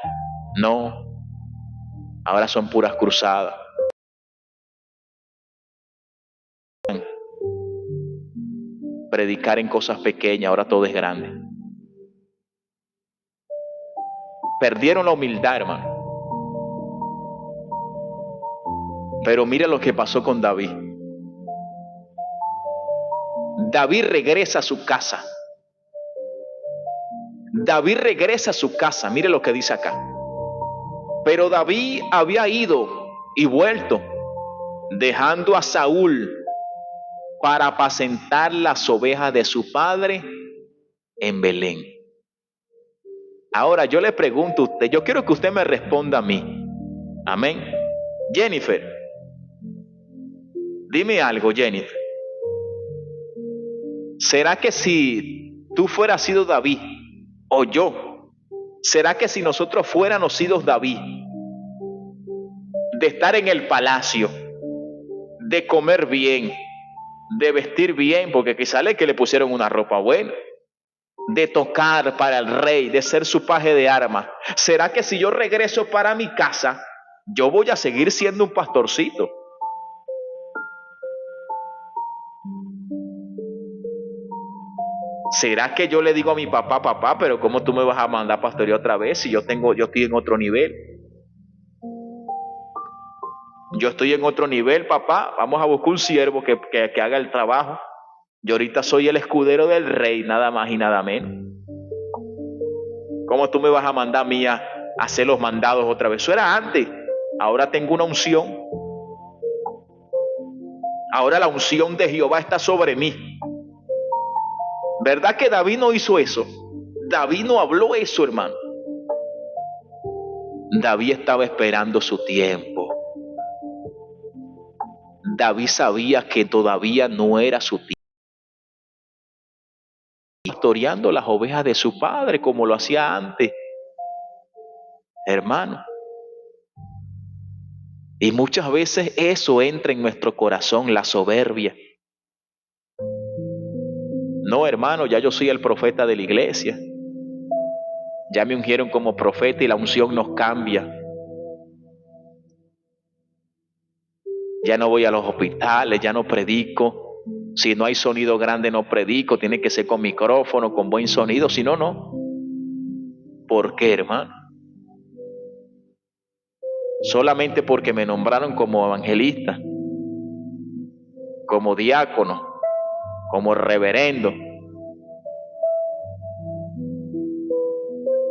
[SPEAKER 1] No, ahora son puras cruzadas. Predicar en cosas pequeñas, ahora todo es grande. Perdieron la humildad, hermano. Pero mira lo que pasó con David. David regresa a su casa. David regresa a su casa. Mire lo que dice acá. Pero David había ido y vuelto, dejando a Saúl para apacentar las ovejas de su padre en Belén. Ahora yo le pregunto a usted, yo quiero que usted me responda a mí. Amén. Jennifer, dime algo, Jennifer. ¿Será que si tú fueras sido David o yo, será que si nosotros fuéramos sido David, de estar en el palacio, de comer bien, de vestir bien, porque quizá le pusieron una ropa buena, de tocar para el rey, de ser su paje de armas, será que si yo regreso para mi casa, yo voy a seguir siendo un pastorcito? ¿Será que yo le digo a mi papá, papá, pero cómo tú me vas a mandar a pastorear otra vez si yo estoy en otro nivel? Yo estoy en otro nivel, papá. Vamos a buscar un siervo que haga el trabajo. Yo ahorita soy el escudero del rey, nada más y nada menos. ¿Cómo tú me vas a mandar a mí a hacer los mandados otra vez? Eso era antes. Ahora tengo una unción. Ahora la unción de Jehová está sobre mí. ¿Verdad que David no hizo eso? David no habló eso, hermano. David estaba esperando su tiempo. David sabía que todavía no era su tiempo. Pastoreando las ovejas de su padre como lo hacía antes, hermano. Y muchas veces eso entra en nuestro corazón, la soberbia. No, hermano, ya yo soy el profeta de la iglesia. Ya me ungieron como profeta y la unción nos cambia. Ya no voy a los hospitales, ya no predico. Si no hay sonido grande no predico, tiene que ser con micrófono, con buen sonido, si no, no. ¿Por qué, hermano? Solamente porque me nombraron como evangelista, como diácono, como reverendo.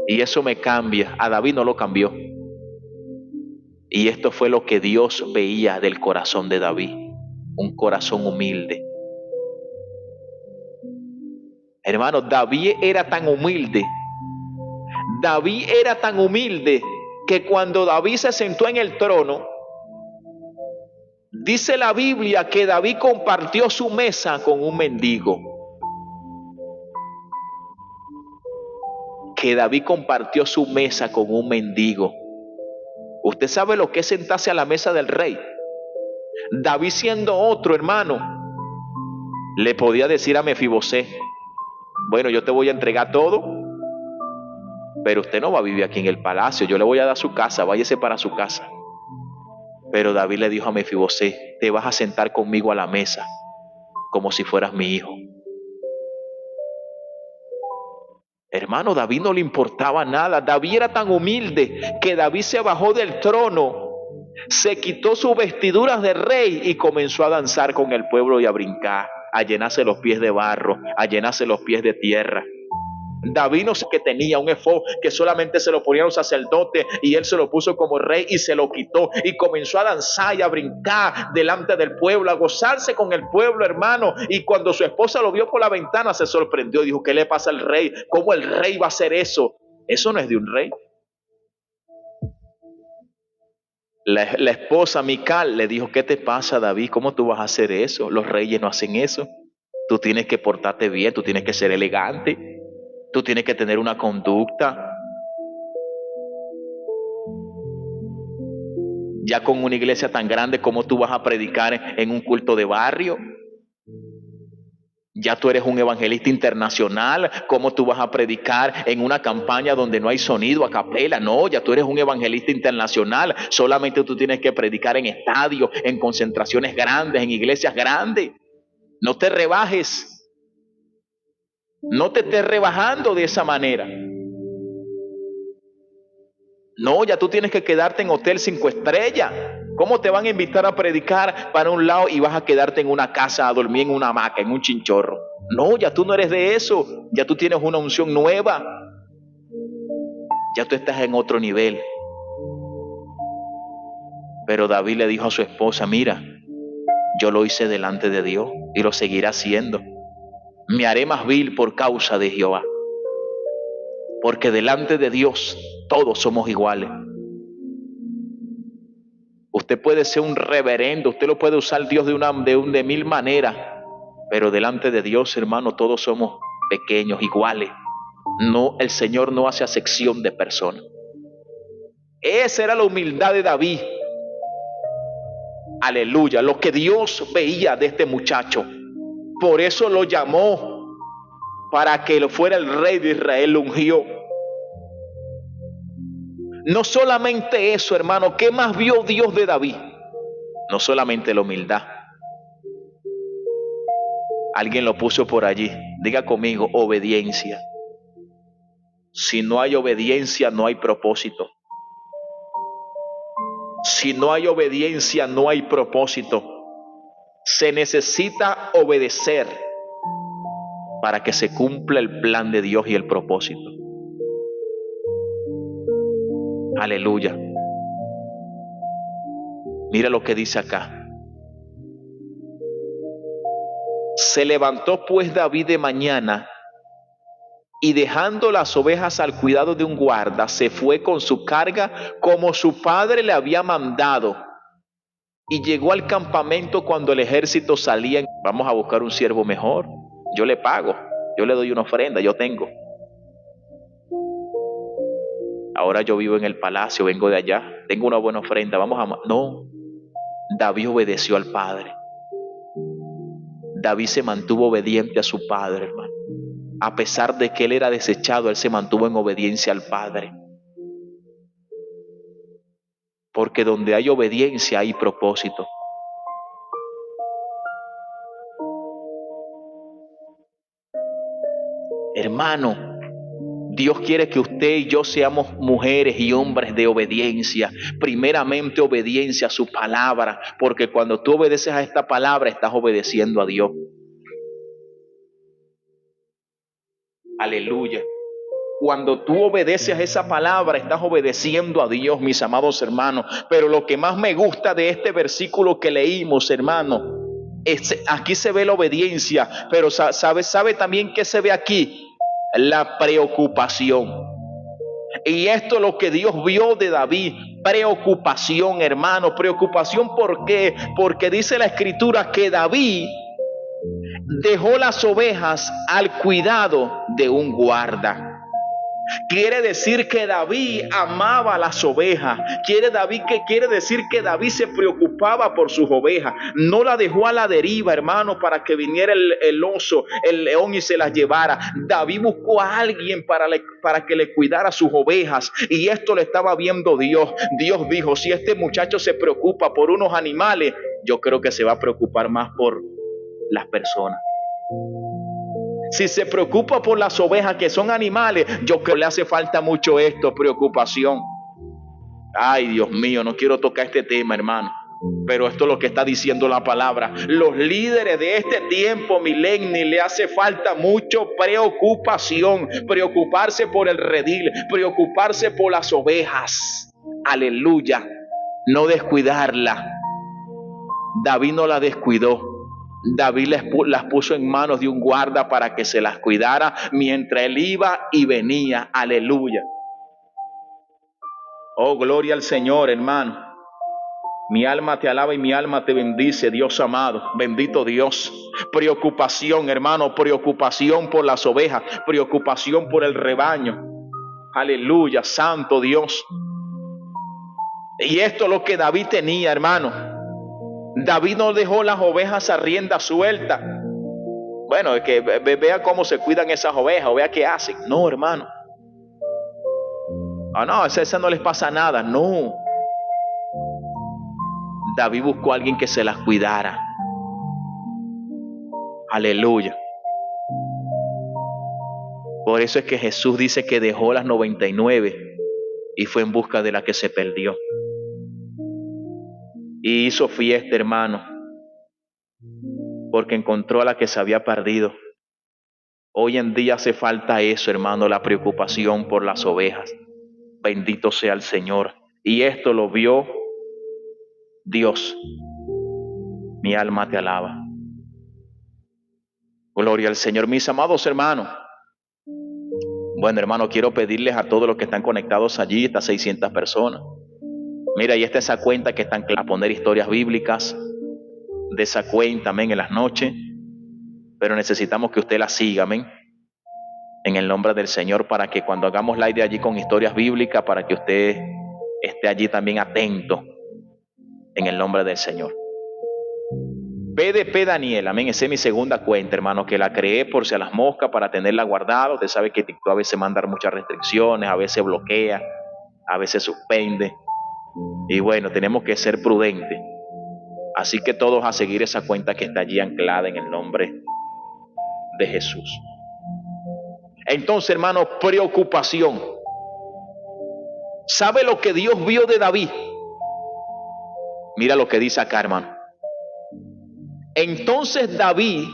[SPEAKER 1] Y eso me cambia. A David no lo cambió. Y esto fue lo que Dios veía del corazón de David. Un corazón humilde. Hermano, David era tan humilde. David era tan humilde que cuando David se sentó en el trono, dice la Biblia que David compartió su mesa con un mendigo. Que David compartió su mesa con un mendigo. ¿Usted sabe lo que es sentarse a la mesa del rey? David, siendo otro hermano, le podía decir a Mefibosé: bueno, yo te voy a entregar todo, pero usted no va a vivir aquí en el palacio, yo le voy a dar su casa, váyase para su casa. Pero David le dijo a Mefibosé: te vas a sentar conmigo a la mesa como si fueras mi hijo. Hermano, David no le importaba nada. David era tan humilde que David se bajó del trono, se quitó sus vestiduras de rey y comenzó a danzar con el pueblo y a brincar, a llenarse los pies de barro, a llenarse los pies de tierra. David no sé qué tenía, un efod que solamente se lo ponían los sacerdotes, y él se lo puso como rey y se lo quitó y comenzó a danzar y a brincar delante del pueblo, a gozarse con el pueblo, hermano. Y cuando su esposa lo vio por la ventana, se sorprendió y dijo: ¿qué le pasa al rey? ¿Cómo el rey va a hacer eso? Eso no es de un rey. La esposa Mical le dijo: ¿qué te pasa, David? ¿Cómo tú vas a hacer eso? Los reyes no hacen eso. Tú tienes que portarte bien, tú tienes que ser elegante, tú tienes que tener una conducta. Ya con una iglesia tan grande, ¿cómo tú vas a predicar en un culto de barrio? Ya tú eres un evangelista internacional, ¿cómo tú vas a predicar en una campaña donde no hay sonido a capela? No, ya tú eres un evangelista internacional, solamente tú tienes que predicar en estadios, en concentraciones grandes, en iglesias grandes. No te rebajes, no te estés rebajando de esa manera. No, ya tú tienes que quedarte en hotel 5 estrellas. ¿Cómo te van a invitar a predicar para un lado y vas a quedarte en una casa a dormir en una hamaca, en un chinchorro? No, ya tú no eres de eso. Ya tú tienes una unción nueva. Ya tú estás en otro nivel. Pero David le dijo a su esposa: mira, yo lo hice delante de Dios y lo seguiré haciendo. Me haré más vil por causa de Jehová. Porque delante de Dios todos somos iguales. Usted puede ser un reverendo, usted lo puede usar Dios de mil maneras, pero delante de Dios, hermano, todos somos pequeños, iguales. No, el Señor no hace acepción de personas. Esa era la humildad de David. Aleluya, lo que Dios veía de este muchacho. Por eso lo llamó, para que fuera el rey de Israel, lo ungió. No solamente eso, hermano, ¿qué más vio Dios de David? No solamente la humildad. Alguien lo puso por allí. Diga conmigo: obediencia. Si no hay obediencia, no hay propósito. Si no hay obediencia, no hay propósito. Se necesita obedecer para que se cumpla el plan de Dios y el propósito. Aleluya. Mira lo que dice acá. Se levantó pues David de mañana, y dejando las ovejas al cuidado de un guarda, se fue con su carga como su padre le había mandado, y llegó al campamento cuando el ejército salía. Vamos a buscar un siervo mejor, yo le pago, yo le doy una ofrenda, yo tengo. Ahora yo vivo en el palacio, vengo de allá, tengo una buena ofrenda, vamos a... No, David obedeció al padre. David se mantuvo obediente a su padre, hermano. A pesar de que él era desechado, él se mantuvo en obediencia al padre. Porque donde hay obediencia hay propósito. Hermano, Dios quiere que usted y yo seamos mujeres y hombres de obediencia. Primeramente, obediencia a su palabra, porque cuando tú obedeces a esta palabra, estás obedeciendo a Dios. Aleluya. Cuando tú obedeces a esa palabra, estás obedeciendo a Dios, mis amados hermanos. Pero lo que más me gusta de este versículo que leímos, hermano, aquí se ve la obediencia, pero sabe también que se ve aquí la preocupación. Y esto es lo que Dios vio de David. Preocupación, hermano. Preocupación, ¿por qué? Porque dice la escritura que David dejó las ovejas al cuidado de un guarda. Quiere decir que David amaba las ovejas. Quiere decir que David se preocupaba por sus ovejas. No la dejó a la deriva, hermano, para que viniera el oso, el león y se las llevara. David buscó a alguien para que le cuidara sus ovejas. Y esto lo estaba viendo Dios. Dios dijo, si este muchacho se preocupa por unos animales, yo creo que se va a preocupar más por las personas. Si se preocupa por las ovejas, que son animales, yo creo que le hace falta mucho esto, preocupación. Ay, Dios mío, no quiero tocar este tema, hermano, pero esto es lo que está diciendo la palabra. Los líderes de este tiempo milenio le hace falta mucho preocupación, preocuparse por el redil, preocuparse por las ovejas. Aleluya, no descuidarla. David no la descuidó. David las puso en manos de un guarda para que se las cuidara mientras él iba y venía. Aleluya. Oh, gloria al Señor, hermano. Mi alma te alaba y mi alma te bendice, Dios amado. Bendito Dios. Preocupación, hermano, preocupación por las ovejas, preocupación por el rebaño. Aleluya, santo Dios. Y esto es lo que David tenía, hermano. David no dejó las ovejas a rienda suelta. Bueno, es que vea cómo se cuidan esas ovejas, o vea qué hacen. No, hermano. No, a esa no les pasa nada. No. David buscó a alguien que se las cuidara. Aleluya. Por eso es que Jesús dice que dejó las 99 y fue en busca de la que se perdió. Y hizo fiesta, hermano, porque encontró a la que se había perdido. Hoy en día hace falta eso, hermano, la preocupación por las ovejas. Bendito sea el Señor. Y esto lo vio Dios. Mi alma te alaba. Gloria al Señor. Mis amados hermanos. Bueno, hermano, quiero pedirles a todos los que están conectados allí, estas 600 personas. Mira, y esa cuenta que están a poner historias bíblicas, de esa cuenta, amén, en las noches, pero necesitamos que usted la siga, amén, en el nombre del Señor, para que cuando hagamos live de allí con historias bíblicas, para que usted esté allí también atento, en el nombre del Señor. PDP Daniel, amén, esa es mi segunda cuenta, hermano, que la creé por si a las moscas, para tenerla guardada. Usted sabe que TikTok a veces manda muchas restricciones, a veces bloquea, a veces suspende. Y bueno, tenemos que ser prudentes. Así que todos a seguir esa cuenta que está allí anclada en el nombre de Jesús. Entonces, hermano, preocupación. ¿Sabe lo que Dios vio de David? Mira lo que dice acá, hermano. Entonces David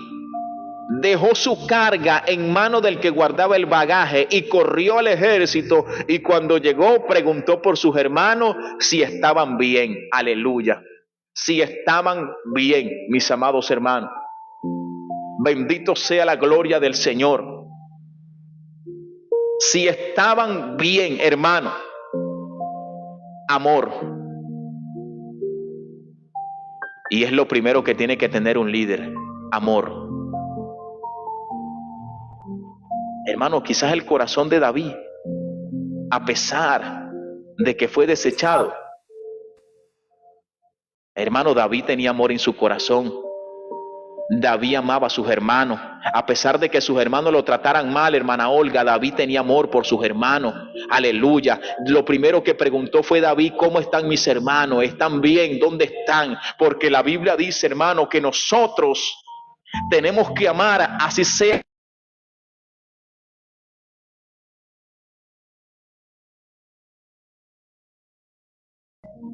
[SPEAKER 1] dejó su carga en manos del que guardaba el bagaje y corrió al ejército, y cuando llegó preguntó por sus hermanos si estaban bien. Aleluya. Si estaban bien, mis amados hermanos. Bendito sea la gloria del Señor. Si estaban bien, hermano. Amor. Y es lo primero que tiene que tener un líder. Amor. Hermano, quizás el corazón de David, a pesar de que fue desechado, hermano, David tenía amor en su corazón. David amaba a sus hermanos. A pesar de que sus hermanos lo trataran mal, hermana Olga, David tenía amor por sus hermanos. Aleluya. Lo primero que preguntó fue David: ¿cómo están mis hermanos? ¿Están bien? ¿Dónde están? Porque la Biblia dice, hermano, que nosotros tenemos que amar, así sea.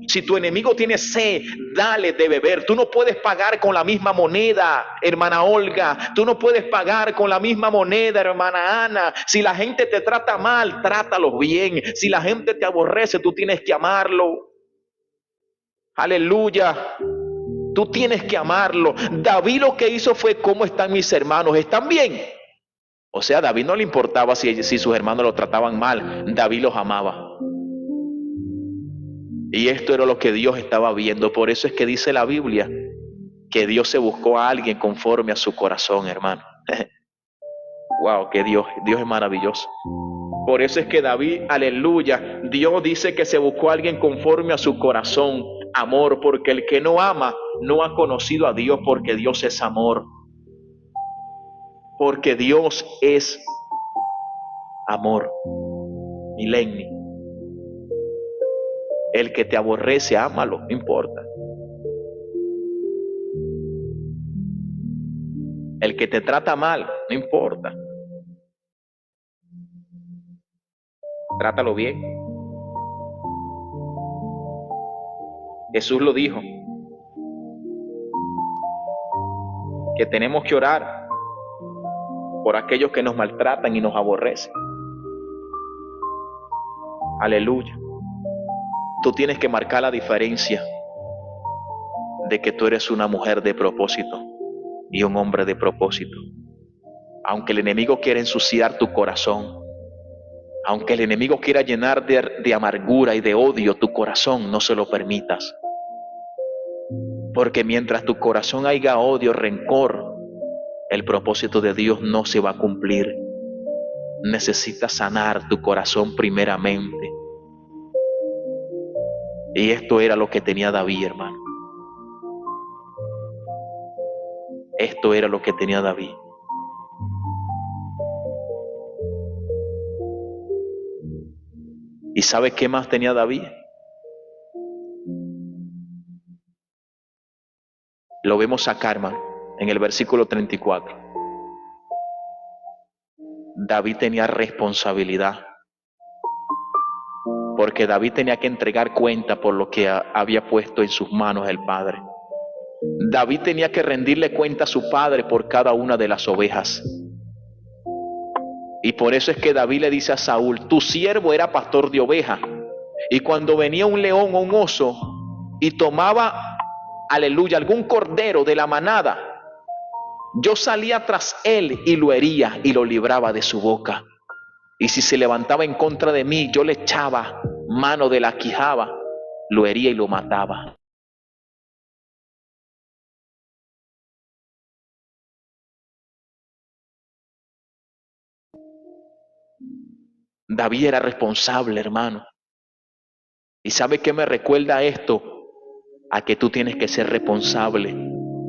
[SPEAKER 1] Si tu enemigo tiene sed, dale de beber. Tú no puedes pagar con la misma moneda, hermana Olga. Tú no puedes pagar con la misma moneda, hermana Ana. Si la gente te trata mal, trátalos bien. Si la gente te aborrece, tú tienes que amarlo. Aleluya. Tú tienes que amarlo. David lo que hizo fue: ¿cómo están mis hermanos? ¿Están bien? O sea, a David no le importaba si sus hermanos lo trataban mal, David los amaba. Y esto era lo que Dios estaba viendo. Por eso es que dice la Biblia que Dios se buscó a alguien conforme a su corazón, hermano. Wow, que Dios es maravilloso. Por eso es que David, aleluya, Dios dice que se buscó a alguien conforme a su corazón, amor, porque el que no ama no ha conocido a Dios, porque Dios es amor. Porque Dios es amor. Milenio. El que te aborrece, ámalo, no importa. El que te trata mal, no importa. Trátalo bien. Jesús lo dijo, que tenemos que orar por aquellos que nos maltratan y nos aborrecen. Aleluya. Tú tienes que marcar la diferencia de que tú eres una mujer de propósito y un hombre de propósito. Aunque el enemigo quiera ensuciar tu corazón, aunque el enemigo quiera llenar de amargura y de odio tu corazón, no se lo permitas. Porque mientras tu corazón haya odio, rencor, el propósito de Dios no se va a cumplir. Necesitas sanar tu corazón primeramente. Y esto era lo que tenía David, hermano. Esto era lo que tenía David. ¿Y sabe qué más tenía David? Lo vemos acá, hermano, en el versículo 34. David tenía responsabilidad, porque David tenía que entregar cuenta por lo que había puesto en sus manos el Padre. David tenía que rendirle cuenta a su padre por cada una de las ovejas. Y por eso es que David le dice a Saúl, tu siervo era pastor de ovejas. Y cuando venía un león o un oso y tomaba, aleluya, algún cordero de la manada, yo salía tras él y lo hería y lo libraba de su boca. Y si se levantaba en contra de mí, yo le echaba mano de la quijada, lo hería y lo mataba. David era responsable, hermano. ¿Y sabe qué me recuerda esto? A que tú tienes que ser responsable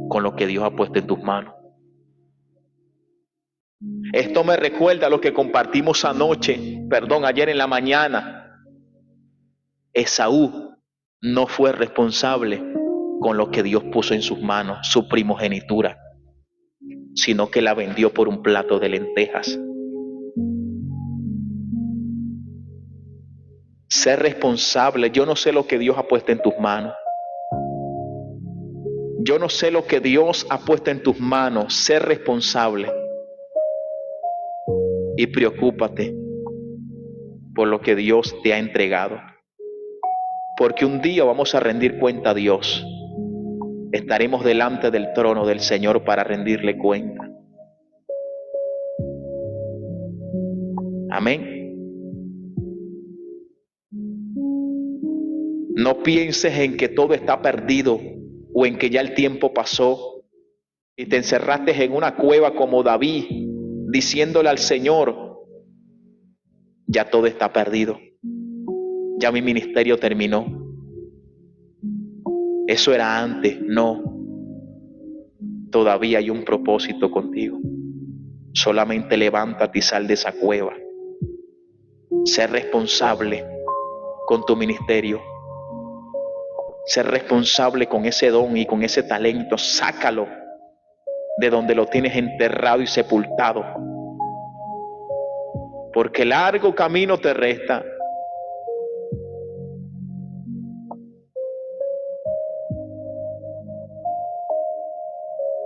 [SPEAKER 1] con lo que Dios ha puesto en tus manos. Esto me recuerda a lo que compartimos ayer en la mañana. Esaú no fue responsable con lo que Dios puso en sus manos, su primogenitura, sino que la vendió por un plato de lentejas. Ser responsable. Yo no sé lo que Dios ha puesto en tus manos. Yo no sé lo que Dios ha puesto en tus manos. Ser responsable. Y preocúpate por lo que Dios te ha entregado. Porque un día vamos a rendir cuenta a Dios. Estaremos delante del trono del Señor para rendirle cuenta. Amén. No pienses en que todo está perdido o en que ya el tiempo pasó y te encerraste en una cueva como David, diciéndole al Señor, ya todo está perdido, ya mi ministerio terminó. Eso era antes, no. Todavía hay un propósito contigo. Solamente levántate y sal de esa cueva. Sé responsable con tu ministerio. Ser responsable con ese don y con ese talento. Sácalo de donde lo tienes enterrado y sepultado. Porque largo camino te resta.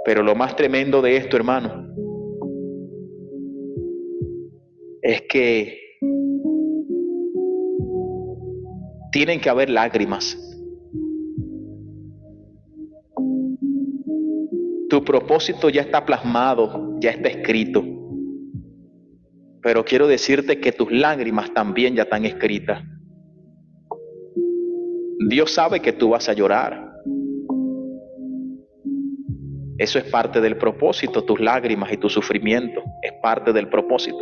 [SPEAKER 1] Pero lo más tremendo de esto, hermano, es que tienen que haber lágrimas. Tu propósito ya está plasmado, ya está escrito. Pero quiero decirte que tus lágrimas también ya están escritas. Dios sabe que tú vas a llorar. Eso es parte del propósito, tus lágrimas y tu sufrimiento. Es parte del propósito.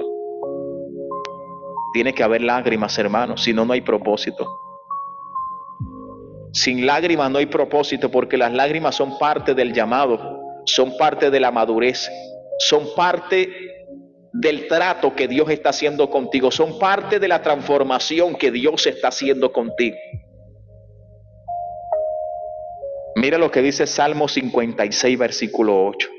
[SPEAKER 1] Tiene que haber lágrimas, hermanos, si no, no hay propósito. Sin lágrimas no hay propósito, porque las lágrimas son parte del llamado, son parte de la madurez, son parte del trato que Dios está haciendo contigo, son parte de la transformación que Dios está haciendo contigo. Mira lo que dice Salmo 56, versículo 8.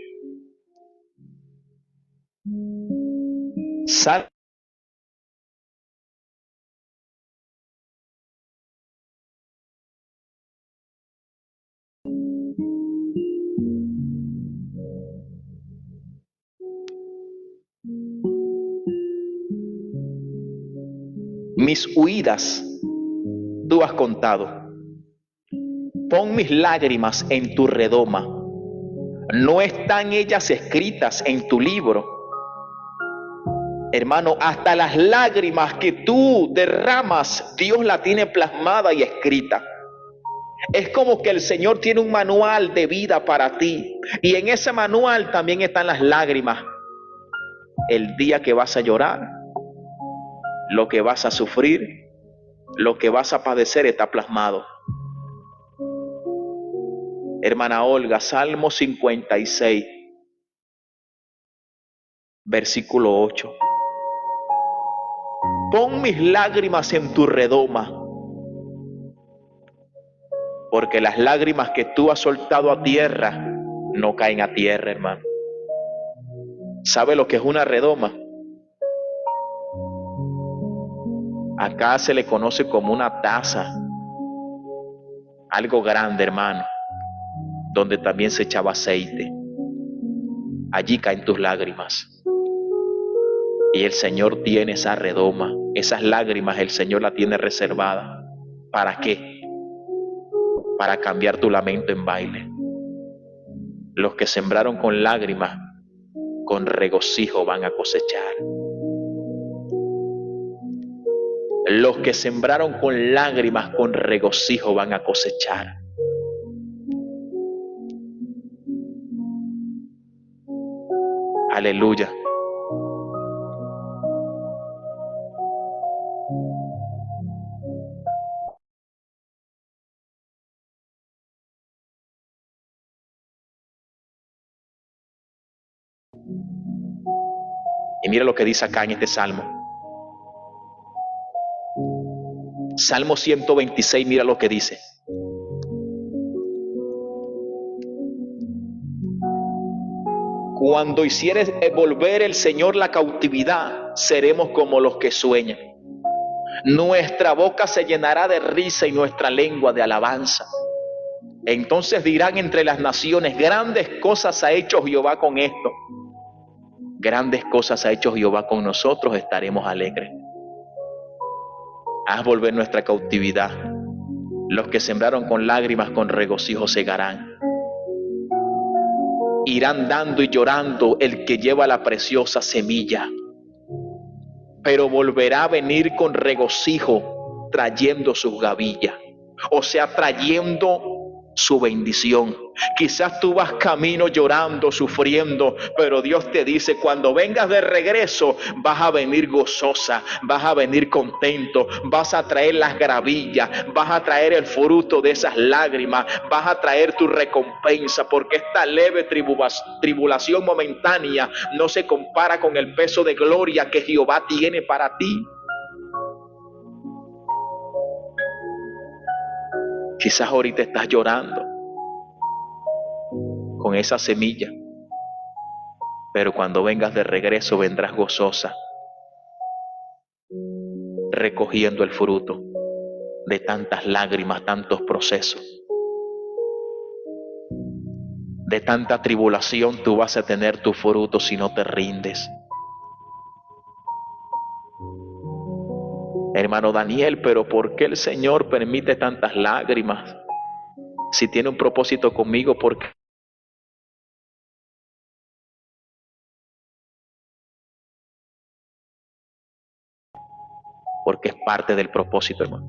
[SPEAKER 1] Mis huidas tú has contado. Pon mis lágrimas en tu redoma. ¿No están ellas escritas en tu libro? Hermano, hasta las lágrimas que tú derramas, Dios la tiene plasmada y escrita. Es como que el Señor tiene un manual de vida para ti. Y en ese manual también están las lágrimas. El día que vas a llorar, lo que vas a sufrir, lo que vas a padecer está plasmado. Hermana Olga, Salmo 56, versículo 8. Pon mis lágrimas en tu redoma, porque las lágrimas que tú has soltado a tierra no caen a tierra, hermano. ¿Sabe lo que es una redoma? Acá se le conoce como una taza, algo grande, hermano, donde también se echaba aceite. Allí caen tus lágrimas. Y el Señor tiene esa redoma, esas lágrimas el Señor la tiene reservada. ¿Para qué? Para cambiar tu lamento en baile. Los que sembraron con lágrimas, con regocijo van a cosechar. Los que sembraron con lágrimas, con regocijo van a cosechar. Aleluya. Y mira lo que dice acá en este salmo. Salmo 126, mira lo que dice. Cuando hiciere volver el Señor la cautividad, seremos como los que sueñan. Nuestra boca se llenará de risa y nuestra lengua de alabanza. Entonces dirán entre las naciones, grandes cosas ha hecho Jehová con esto. Grandes cosas ha hecho Jehová con nosotros, estaremos alegres. Haz volver nuestra cautividad. Los que sembraron con lágrimas, con regocijo segarán. Irán dando y llorando el que lleva la preciosa semilla, pero volverá a venir con regocijo trayendo sus gavillas, o sea, trayendo su bendición. Quizás tú vas camino llorando, sufriendo, pero Dios te dice, cuando vengas de regreso, vas a venir gozosa, vas a venir contento, vas a traer las gavillas, vas a traer el fruto de esas lágrimas, vas a traer tu recompensa, porque esta leve tribulación momentánea no se compara con el peso de gloria que Jehová tiene para ti. Quizás ahorita estás llorando con esa semilla, pero cuando vengas de regreso vendrás gozosa, recogiendo el fruto de tantas lágrimas, tantos procesos. De tanta tribulación tú vas a tener tu fruto si no te rindes. Hermano Daniel, pero ¿por qué el Señor permite tantas lágrimas? Si tiene un propósito conmigo, ¿por qué porque es parte del propósito, hermano.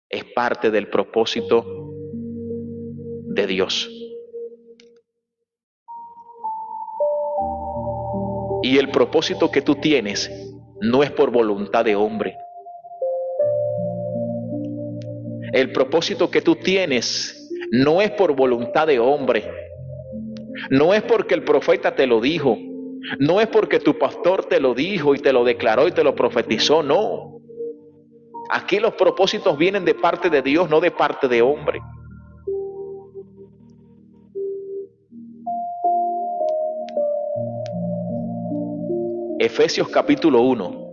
[SPEAKER 1] Es parte del propósito de Dios. Y el propósito que tú tienes no es por voluntad de hombre. El propósito que tú tienes no es por voluntad de hombre. No es porque el profeta te lo dijo. No es porque tu pastor te lo dijo y te lo declaró y te lo profetizó. No. Aquí los propósitos vienen de parte de Dios, no de parte de hombre. Efesios capítulo 1,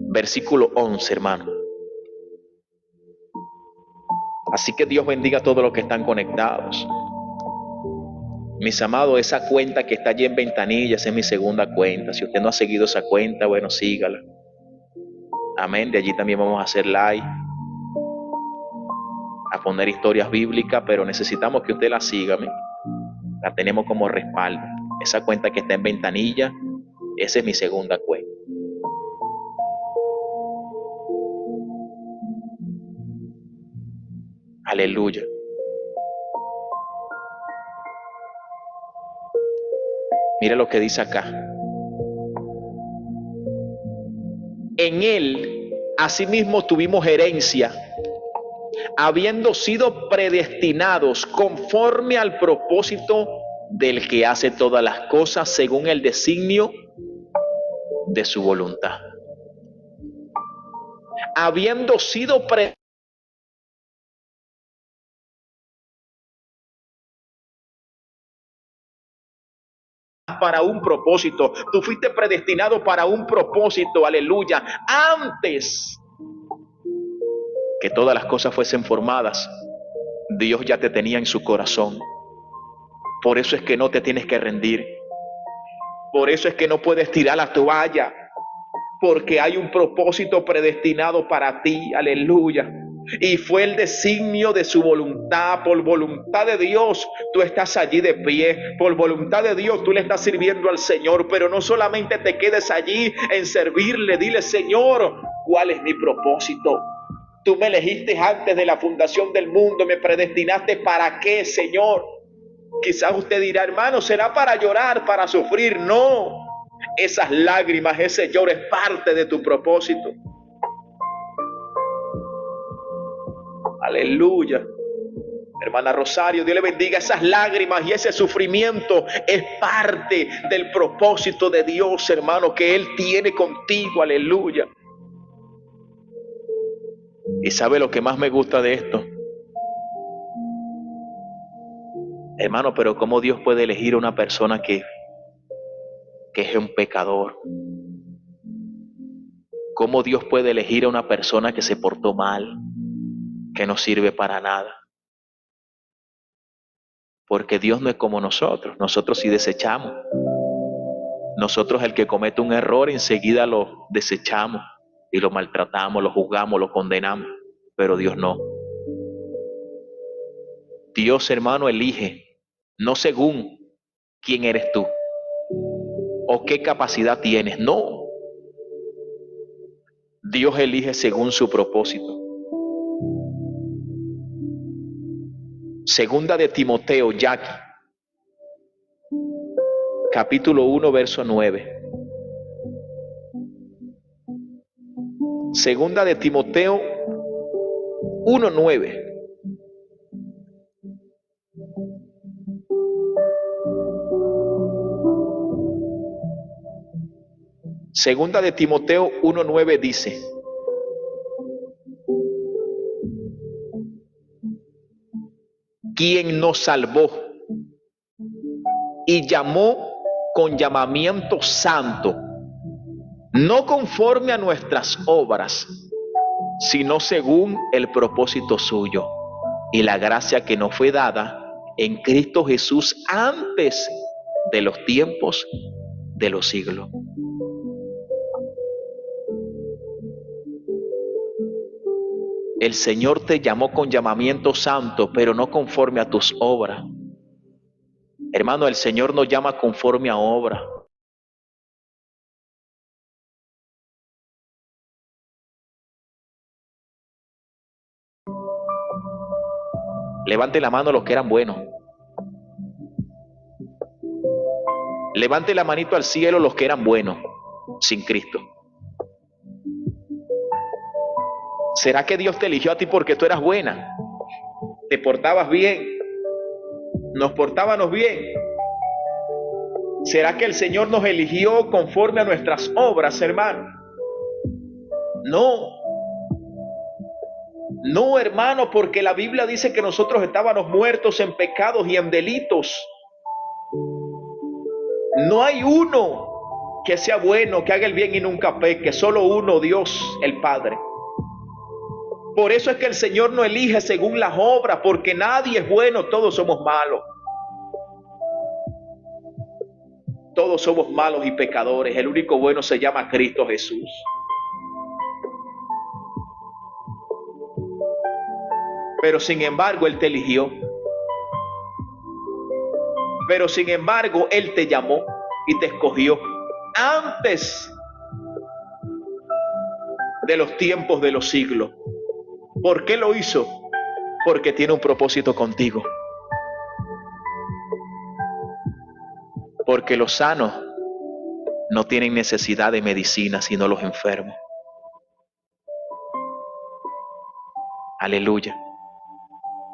[SPEAKER 1] versículo 11, hermano. Así que Dios bendiga a todos los que están conectados. Mis amados, esa cuenta que está allí en Ventanillas es mi segunda cuenta. Si usted no ha seguido esa cuenta, bueno, sígala. Amén. De allí también vamos a hacer live, a poner historias bíblicas, pero necesitamos que usted la siga. ¿Me? La tenemos como respaldo. Esa cuenta que está en Ventanilla, esa es mi segunda cuenta. Aleluya. Mire lo que dice acá. En él, asimismo, tuvimos herencia, habiendo sido predestinados conforme al propósito del que hace todas las cosas según el designio de su voluntad. Habiendo sido predestinados para un propósito. Tú fuiste predestinado para un propósito, aleluya. Antes que todas las cosas fuesen formadas, Dios ya te tenía en su corazón. Por eso es que no te tienes que rendir. Por eso es que no puedes tirar la toalla. Porque hay un propósito predestinado para ti, aleluya. Y fue el designio de su voluntad. Por voluntad de Dios tú estás allí de pie. Por voluntad de Dios tú le estás sirviendo al Señor. Pero no solamente te quedes allí en servirle. Dile: Señor, ¿cuál es mi propósito? Tú me elegiste antes de la fundación del mundo. Me predestinaste ¿para qué, Señor? Quizás usted dirá: hermano, ¿será para llorar, para sufrir? No. Esas lágrimas, ese lloro es parte de tu propósito. Aleluya. Hermana Rosario, Dios le bendiga. Esas lágrimas y ese sufrimiento es parte del propósito de Dios, hermano, que Él tiene contigo. Aleluya. ¿Y sabe lo que más me gusta de esto? Hermano, pero ¿cómo Dios puede elegir a una persona que es un pecador? ¿Cómo Dios puede elegir a una persona que se portó mal, que no sirve para nada? Porque Dios no es como nosotros. Nosotros sí desechamos. Nosotros, el que comete un error, enseguida lo desechamos y lo maltratamos, lo juzgamos, lo condenamos. Pero Dios no. Dios, hermano, elige no según quién eres tú o qué capacidad tienes. No. Dios elige según su propósito. Segunda de Timoteo, Jackie, capítulo 1, verso 9. Segunda de Timoteo 1, 9. Segunda de Timoteo 1:9 dice: quien nos salvó y llamó con llamamiento santo, no conforme a nuestras obras, sino según el propósito suyo y la gracia que nos fue dada en Cristo Jesús antes de los tiempos de los siglos. El Señor te llamó con llamamiento santo, pero no conforme a tus obras. Hermano, el Señor nos llama conforme a obra. Levante la mano los que eran buenos. Levante la manito al cielo los que eran buenos sin Cristo. ¿Será que Dios te eligió a ti porque tú eras buena? ¿Te portabas bien? ¿Nos portábamos bien? ¿Será que el Señor nos eligió conforme a nuestras obras, hermano? No. No, hermano, porque la Biblia dice que nosotros estábamos muertos en pecados y en delitos. No hay uno que sea bueno, que haga el bien y nunca peque, solo uno, Dios, el Padre. Por eso es que el Señor no elige según las obras, porque nadie es bueno, todos somos malos. Todos somos malos y pecadores. El único bueno se llama Cristo Jesús. Pero sin embargo, Él te eligió. Pero sin embargo, Él te llamó y te escogió antes de los tiempos de los siglos. ¿Por qué lo hizo? Porque tiene un propósito contigo. Porque los sanos no tienen necesidad de medicina, sino los enfermos. Aleluya.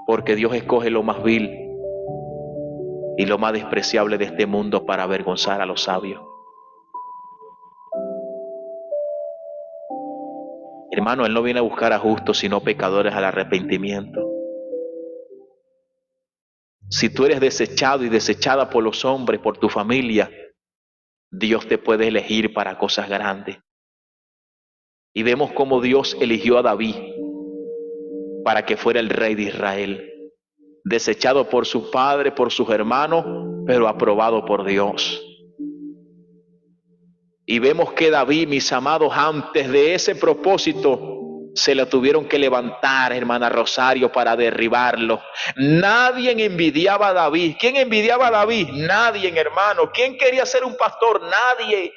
[SPEAKER 1] Porque Dios escoge lo más vil y lo más despreciable de este mundo para avergonzar a los sabios. Hermano, Él no viene a buscar a justos, sino pecadores al arrepentimiento. Si tú eres desechado y desechada por los hombres, por tu familia, Dios te puede elegir para cosas grandes. Y vemos cómo Dios eligió a David para que fuera el rey de Israel. Desechado por su padre, por sus hermanos, pero aprobado por Dios. Y vemos que David, mis amados, antes de ese propósito, se le tuvieron que levantar, hermana Rosario, para derribarlo. Nadie envidiaba a David. ¿Quién envidiaba a David? Nadie, hermano. ¿Quién quería ser un pastor? Nadie.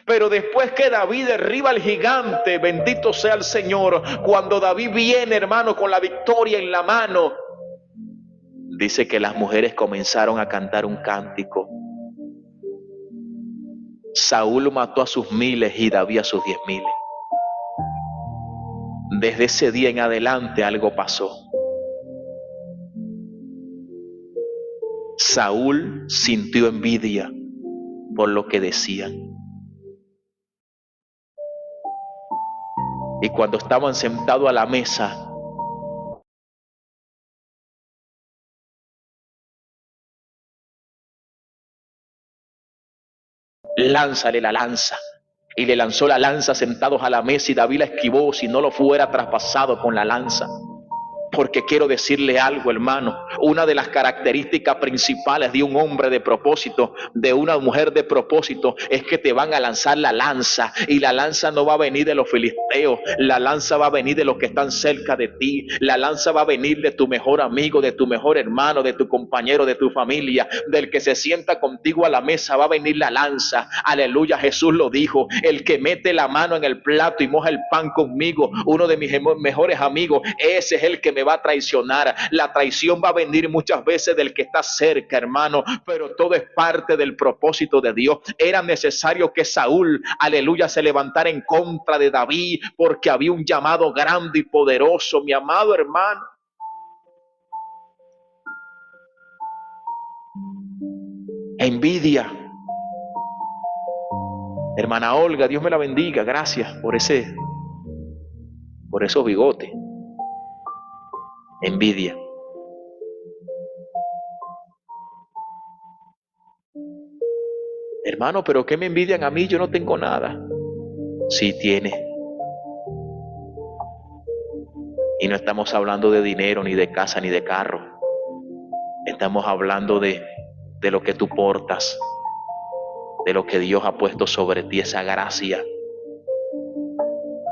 [SPEAKER 1] Pero después que David derriba al gigante, bendito sea el Señor, cuando David viene, hermano, con la victoria en la mano, dice que las mujeres comenzaron a cantar un cántico. Saúl mató a sus miles y David a sus 10,000. Desde ese día en adelante algo pasó. Saúl sintió envidia por lo que decían. Y cuando estaban sentados a la mesa, lánzale la lanza. Y le lanzó la lanza sentados a la mesa y David la esquivó si no lo fuera traspasado con la lanza. Porque quiero decirle algo, hermano, una de las características principales de un hombre de propósito, de una mujer de propósito, es que te van a lanzar la lanza, y la lanza no va a venir de los filisteos, la lanza va a venir de los que están cerca de ti, la lanza va a venir de tu mejor amigo, de tu mejor hermano, de tu compañero, de tu familia, del que se sienta contigo a la mesa, va a venir la lanza. Aleluya, Jesús lo dijo: el que mete la mano en el plato y moja el pan conmigo, uno de mis mejores amigos, ese es el que me va a traicionar. La traición va a venir muchas veces del que está cerca, hermano, pero todo es parte del propósito de Dios. Era necesario que Saúl, aleluya, se levantara en contra de David, porque había un llamado grande y poderoso, mi amado hermano. Envidia. Hermana Olga, Dios me la bendiga, gracias por esos bigotes. Envidia. Hermano, pero ¿qué me envidian a mí? Yo no tengo nada. Sí tiene. Y no estamos hablando de dinero, ni de casa, ni de carro. Estamos hablando de lo que tú portas, de lo que Dios ha puesto sobre ti, esa gracia.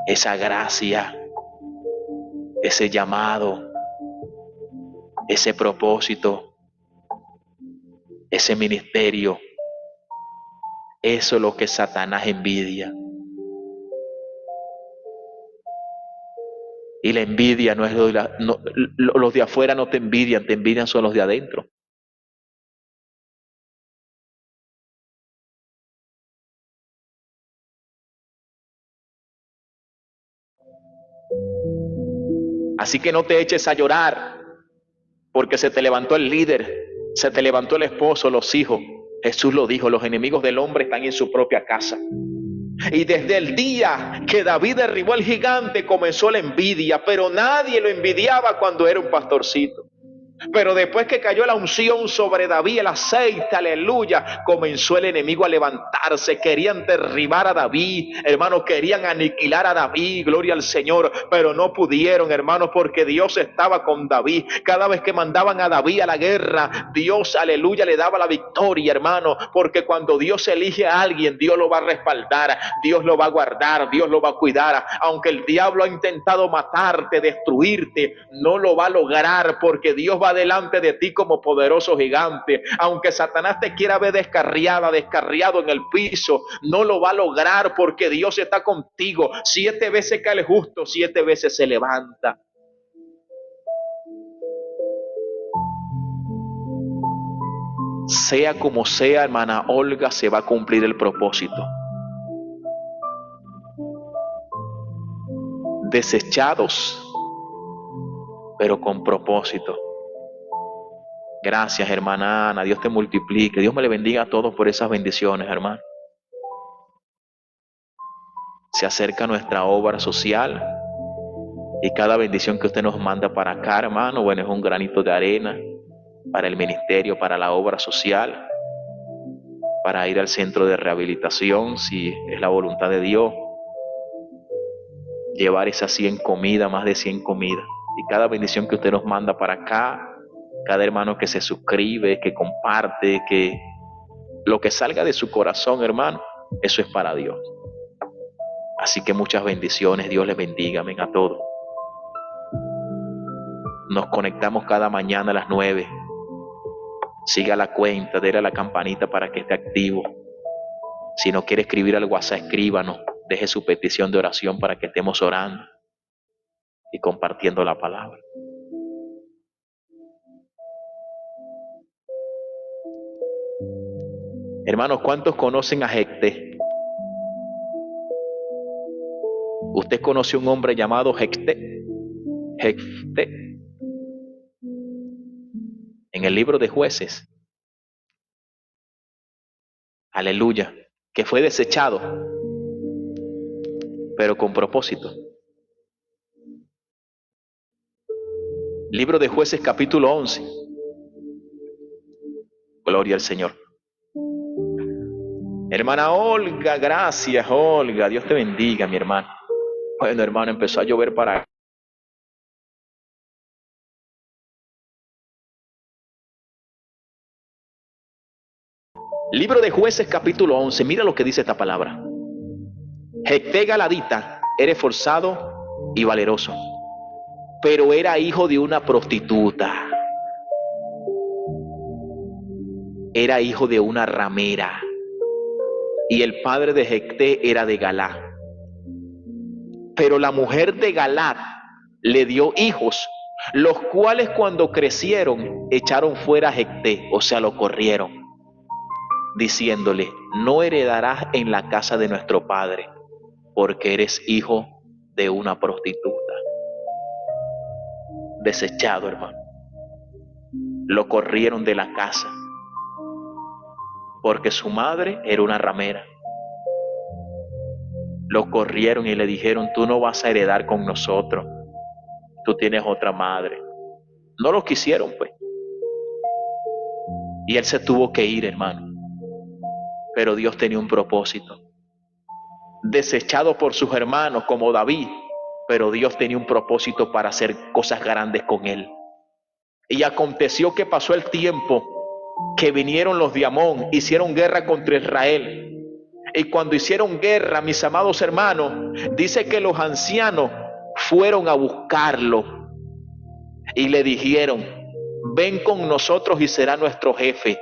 [SPEAKER 1] Esa gracia. ese llamado, ese propósito, ese ministerio. Eso es lo que Satanás envidia. Y la envidia no es los de afuera no te envidian son los de adentro. Así que no te eches a llorar porque se te levantó el líder, se te levantó el esposo, los hijos. Jesús lo dijo, los enemigos del hombre están en su propia casa. Y desde el día que David derribó al gigante comenzó la envidia, pero nadie lo envidiaba cuando era un pastorcito. Pero después que cayó la unción sobre David, el aceite, aleluya, comenzó el enemigo a levantarse. Querían derribar a David, hermanos, querían aniquilar a David, gloria al Señor, pero no pudieron, hermanos, porque Dios estaba con David. Cada vez que mandaban a David a la guerra, Dios, aleluya, le daba la victoria, hermano, porque cuando Dios elige a alguien, Dios lo va a respaldar, Dios lo va a guardar, Dios lo va a cuidar. Aunque el diablo ha intentado matarte, destruirte, no lo va a lograr, porque Dios va delante de ti como poderoso gigante. Aunque Satanás te quiera ver descarriado en el piso, no lo va a lograr, porque Dios está contigo. 7 veces cae el justo, 7 veces se levanta. Sea como sea, hermana Olga, se va a cumplir el propósito. Desechados, pero con propósito. Gracias, hermana Ana. Dios te multiplique. Dios me le bendiga a todos por esas bendiciones, hermano. Se acerca nuestra obra social y cada bendición que usted nos manda para acá, hermano, bueno, es un granito de arena para el ministerio, para la obra social, para ir al centro de rehabilitación, si es la voluntad de Dios, llevar esas 100 comidas, más de 100 comidas. Y cada bendición que usted nos manda para acá, cada hermano que se suscribe, que comparte, que lo que salga de su corazón, hermano, eso es para Dios. Así que muchas bendiciones, Dios les bendiga, amén, a todos. Nos conectamos cada mañana a las 9. Siga la cuenta, déle a la campanita para que esté activo. Si no quiere escribir al WhatsApp, escríbanos, deje su petición de oración para que estemos orando y compartiendo la palabra. Hermanos, ¿cuántos conocen a Jefté? ¿Usted conoce un hombre llamado Jefté? Jefté. En el libro de Jueces. Aleluya. Que fue desechado, pero con propósito. Libro de Jueces, capítulo 11. Gloria al Señor. Hermana Olga, gracias, Olga. Dios te bendiga, mi hermano. Bueno, hermano, empezó a llover para acá. Libro de Jueces, capítulo 11. Mira lo que dice esta palabra. Jefté Galadita era esforzado y valeroso, pero era hijo de una prostituta. Era hijo de una ramera. Y el padre de Jefté era de Galad. Pero la mujer de Galad le dio hijos, los cuales cuando crecieron echaron fuera a Jefté, o sea, lo corrieron, diciéndole: no heredarás en la casa de nuestro padre, porque eres hijo de una prostituta. Desechado, hermano. Lo corrieron de la casa, porque su madre era una ramera. Lo corrieron y le dijeron: tú no vas a heredar con nosotros, tú tienes otra madre. No lo quisieron, pues. Y él se tuvo que ir, hermano. Pero Dios tenía un propósito. Desechado por sus hermanos como David, pero Dios tenía un propósito para hacer cosas grandes con él. Y aconteció que pasó el tiempo, que vinieron los de Amón, hicieron guerra contra Israel. Y cuando hicieron guerra, mis amados hermanos, dice que los ancianos fueron a buscarlo y le dijeron: ven con nosotros y será nuestro jefe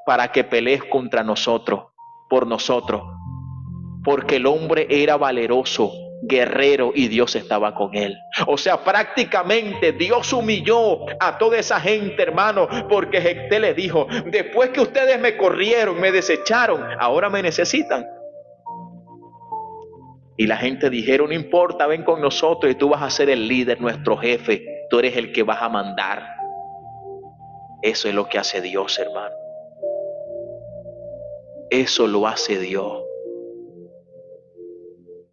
[SPEAKER 1] para que pelees contra nosotros, por nosotros, porque el hombre era valeroso, guerrero, y Dios estaba con él. O sea, prácticamente Dios humilló a toda esa gente, hermano, porque Jefté le dijo: después que ustedes me corrieron, me desecharon, ahora me necesitan. Y la gente dijeron: no importa, ven con nosotros y tú vas a ser el líder, nuestro jefe, tú eres el que vas a mandar. Eso es lo que hace Dios, hermano. Eso lo hace Dios.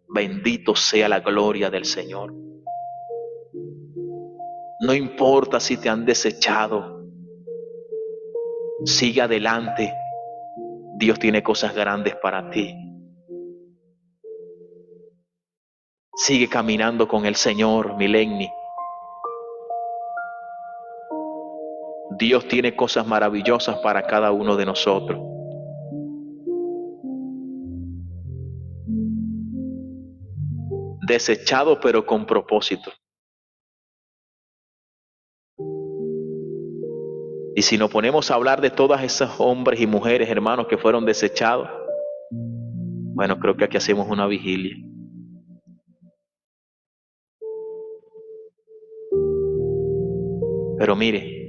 [SPEAKER 1] Bendito sea la gloria del Señor. No importa si te han desechado, sigue adelante. Dios tiene cosas grandes para ti. Sigue caminando con el Señor, Milenni. Dios tiene cosas maravillosas para cada uno de nosotros. Desechado pero con propósito. Y si nos ponemos a hablar de todas esas hombres y mujeres, hermanos, que fueron desechados, bueno, creo que aquí hacemos una vigilia. Pero mire,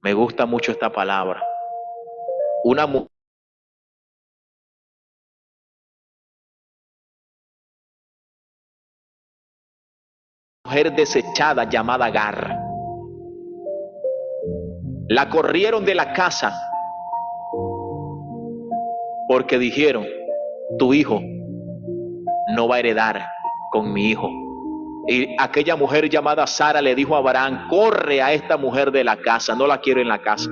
[SPEAKER 1] me gusta mucho esta palabra. Una mujer desechada llamada Agar. La corrieron de la casa porque dijeron: tu hijo no va a heredar con mi hijo. Y aquella mujer llamada Sara le dijo a Abraham: corre a esta mujer de la casa, no la quiero en la casa.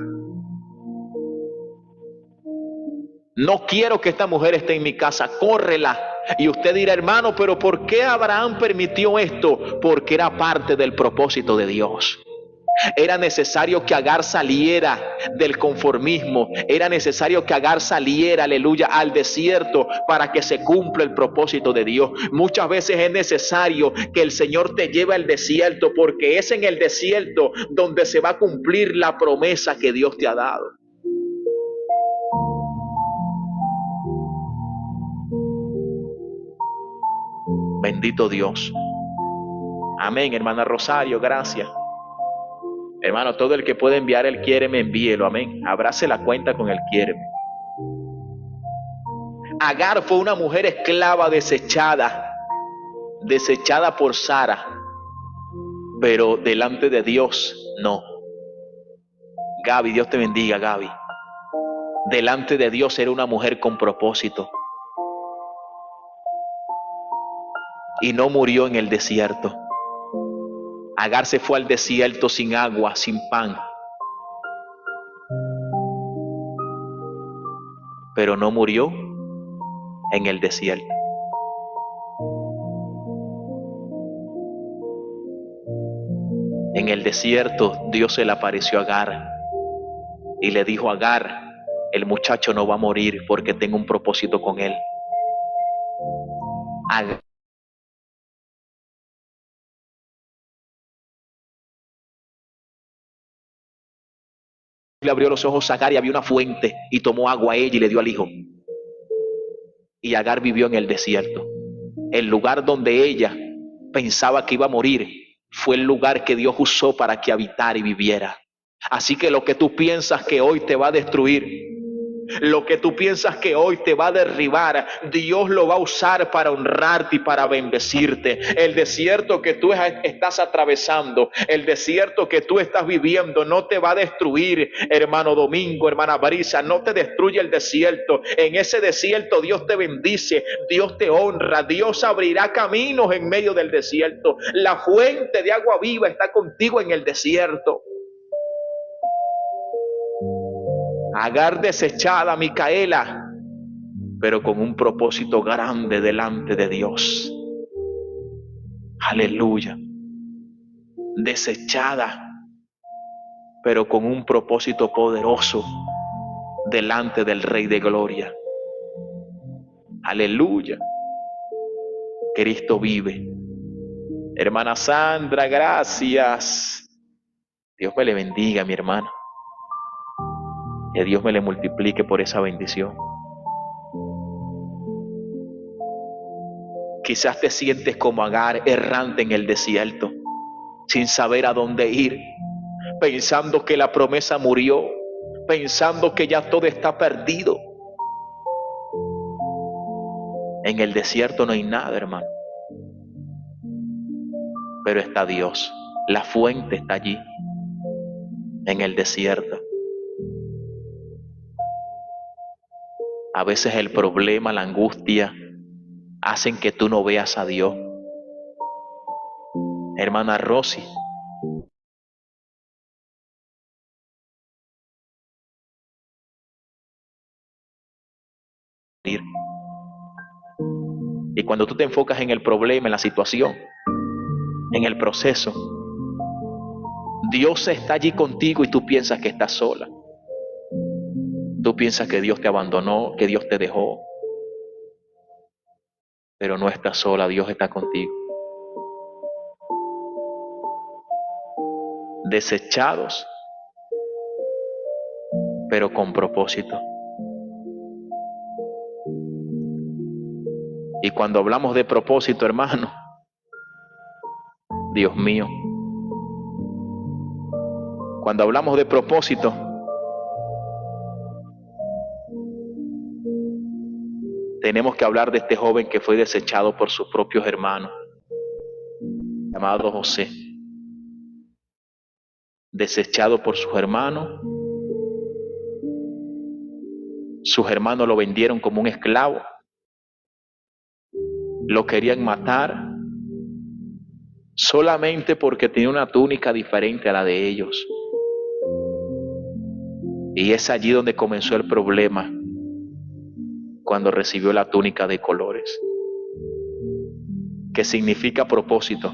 [SPEAKER 1] No quiero que esta mujer esté en mi casa, córrela. Y usted dirá: hermano, pero ¿por qué Abraham permitió esto? Porque era parte del propósito de Dios. Era necesario que Agar saliera del conformismo. Era necesario que Agar saliera, aleluya, al desierto para que se cumpla el propósito de Dios. Muchas veces es necesario que el Señor te lleve al desierto, porque es en el desierto donde se va a cumplir la promesa que Dios te ha dado. Bendito Dios. Amén, hermana Rosario, gracias. Hermano, todo el que puede enviar el quiéreme, envíelo, amén. Abrace la cuenta con el quiéreme. Agar fue una mujer esclava desechada por Sara, pero delante de Dios no. Gaby, Dios te bendiga, Gaby. Delante de Dios era una mujer con propósito. Y no murió en el desierto. Agar se fue al desierto sin agua, sin pan. Pero no murió en el desierto. En el desierto Dios se le apareció a Agar y le dijo: Agar, el muchacho no va a morir porque tengo un propósito con él. Agar le abrió los ojos a Agar y había una fuente, y tomó agua a ella y le dio al hijo. Y Agar vivió en el desierto. El lugar donde ella pensaba que iba a morir fue el lugar que Dios usó para que habitara y viviera. Así que lo que tú piensas que hoy te va a destruir, lo que tú piensas que hoy te va a derribar, Dios lo va a usar para honrarte y para bendecirte. El desierto que tú estás atravesando, el desierto que tú estás viviendo, no te va a destruir, hermano Domingo, hermana Brisa, no te destruye el desierto. En ese desierto Dios te bendice, Dios te honra, Dios abrirá caminos en medio del desierto. La fuente de agua viva está contigo en el desierto. Agar desechada, Micaela, pero con un propósito grande delante de Dios. Aleluya. Desechada, pero con un propósito poderoso delante del Rey de Gloria. Aleluya. Cristo vive. Hermana Sandra, gracias. Dios me le bendiga, mi hermana. Que Dios me le multiplique por esa bendición. Quizás te sientes como Agar, errante en el desierto, sin saber a dónde ir, pensando que la promesa murió, pensando que ya todo está perdido. En el desierto no hay nada, hermano. Pero está Dios. La fuente está allí, en el desierto. A veces el problema, la angustia, hacen que tú no veas a Dios. Hermana Rosy, y cuando tú te enfocas en el problema, en la situación, en el proceso, Dios está allí contigo y tú piensas que estás sola. Tú piensas que Dios te abandonó, que Dios te dejó. Pero no estás sola, Dios está contigo. Desechados, pero con propósito. Y cuando hablamos de propósito, hermano, Dios mío, cuando hablamos de propósito, tenemos que hablar de este joven que fue desechado por sus propios hermanos, llamado José. Desechado por sus hermanos lo vendieron como un esclavo, lo querían matar solamente porque tenía una túnica diferente a la de ellos. Y es allí donde comenzó el problema, cuando recibió la túnica de colores, que significa propósito.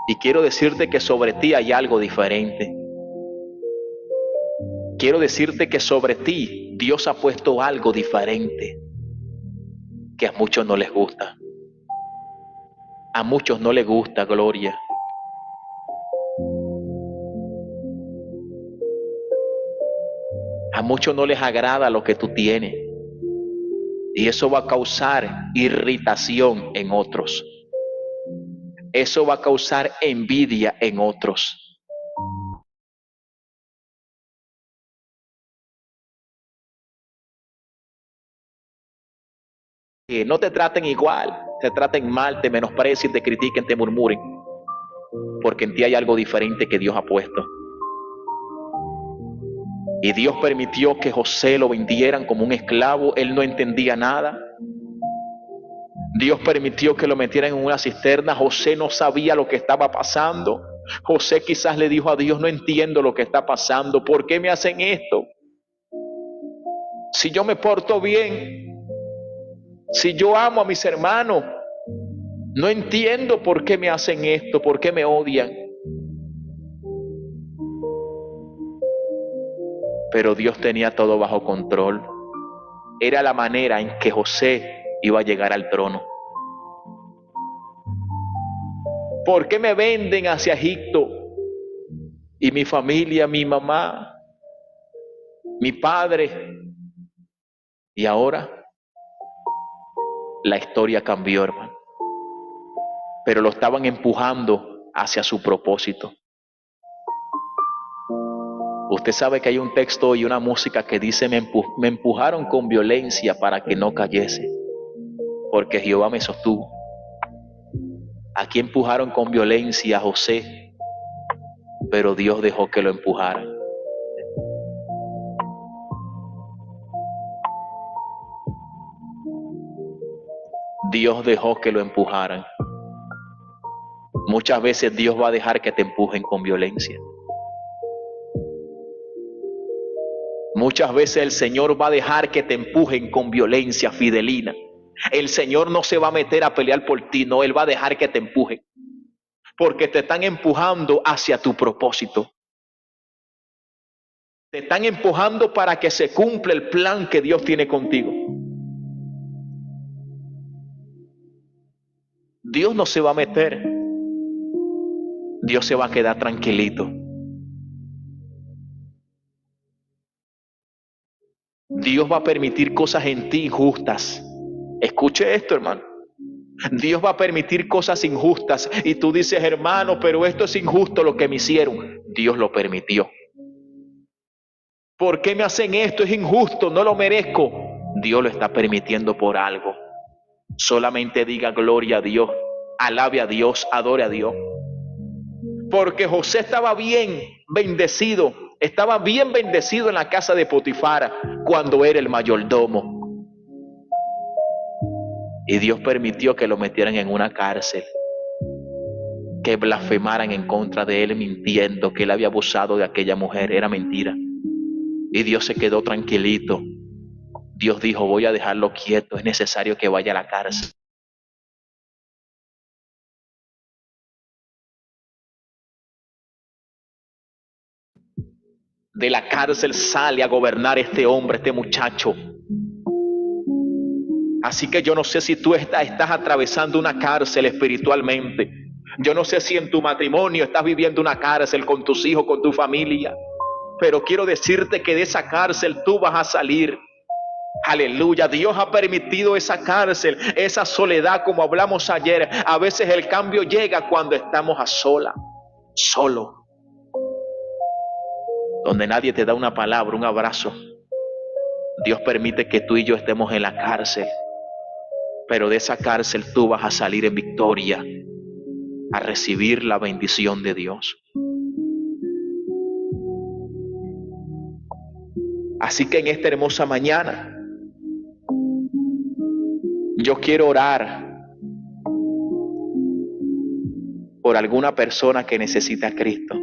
[SPEAKER 1] Y quiero decirte que sobre ti hay algo diferente. Quiero decirte que sobre ti Dios ha puesto algo diferente, que a muchos no les gusta. A muchos no les gusta, Gloria. A muchos no les agrada lo que tú tienes. Y eso va a causar irritación en otros. Eso va a causar envidia en otros. Que no te traten igual, te traten mal, te menosprecien, te critiquen, te murmuren, porque en ti hay algo diferente que Dios ha puesto. Y Dios permitió que José lo vendieran como un esclavo. Él no entendía nada. Dios permitió que lo metieran en una cisterna. José no sabía lo que estaba pasando. José quizás le dijo a Dios: no entiendo lo que está pasando. ¿Por qué me hacen esto? Si yo me porto bien, si yo amo a mis hermanos, no entiendo por qué me hacen esto, por qué me odian. Pero Dios tenía todo bajo control. Era la manera en que José iba a llegar al trono. ¿Por qué me venden hacia Egipto? Y mi familia, mi mamá, mi padre. Y ahora la historia cambió, hermano. Pero lo estaban empujando hacia su propósito. Usted sabe que hay un texto y una música que dice: me empujaron con violencia para que no cayese, porque Jehová me sostuvo. Aquí empujaron con violencia a José, pero Dios dejó que lo empujaran. Dios dejó que lo empujaran. Muchas veces Dios va a dejar que te empujen con violencia. Muchas veces el Señor va a dejar que te empujen con violencia, Fidelina. El Señor no se va a meter a pelear por ti, no, Él va a dejar que te empujen, porque te están empujando hacia tu propósito. Te están empujando para que se cumpla el plan que Dios tiene contigo. Dios no se va a meter. Dios se va a quedar tranquilito. Dios va a permitir cosas en ti injustas. Escuche esto, hermano. Dios va a permitir cosas injustas y tú dices, hermano, pero esto es injusto lo que me hicieron. Dios lo permitió. ¿Por qué me hacen esto? Es injusto, no lo merezco. Dios lo está permitiendo por algo. Solamente diga gloria a Dios, alabe a Dios, adore a Dios. Porque José estaba bien bendecido en la casa de Potifar cuando era el mayordomo. Y Dios permitió que lo metieran en una cárcel, que blasfemaran en contra de él mintiendo que él había abusado de aquella mujer. Era mentira. Y Dios se quedó tranquilito. Dios dijo, voy a dejarlo quieto, es necesario que vaya a la cárcel. De la cárcel sale a gobernar este hombre, este muchacho. Así que yo no sé si tú estás atravesando una cárcel espiritualmente. Yo no sé si en tu matrimonio estás viviendo una cárcel con tus hijos, con tu familia. Pero quiero decirte que de esa cárcel tú vas a salir. Aleluya, Dios ha permitido esa cárcel, esa soledad, como hablamos ayer. A veces el cambio llega cuando estamos a solas, solo, donde nadie te da una palabra, un abrazo. Dios permite que tú y yo estemos en la cárcel, pero de esa cárcel tú vas a salir en victoria, a recibir la bendición de Dios. Así que en esta hermosa mañana yo quiero orar por alguna persona que necesita a Cristo.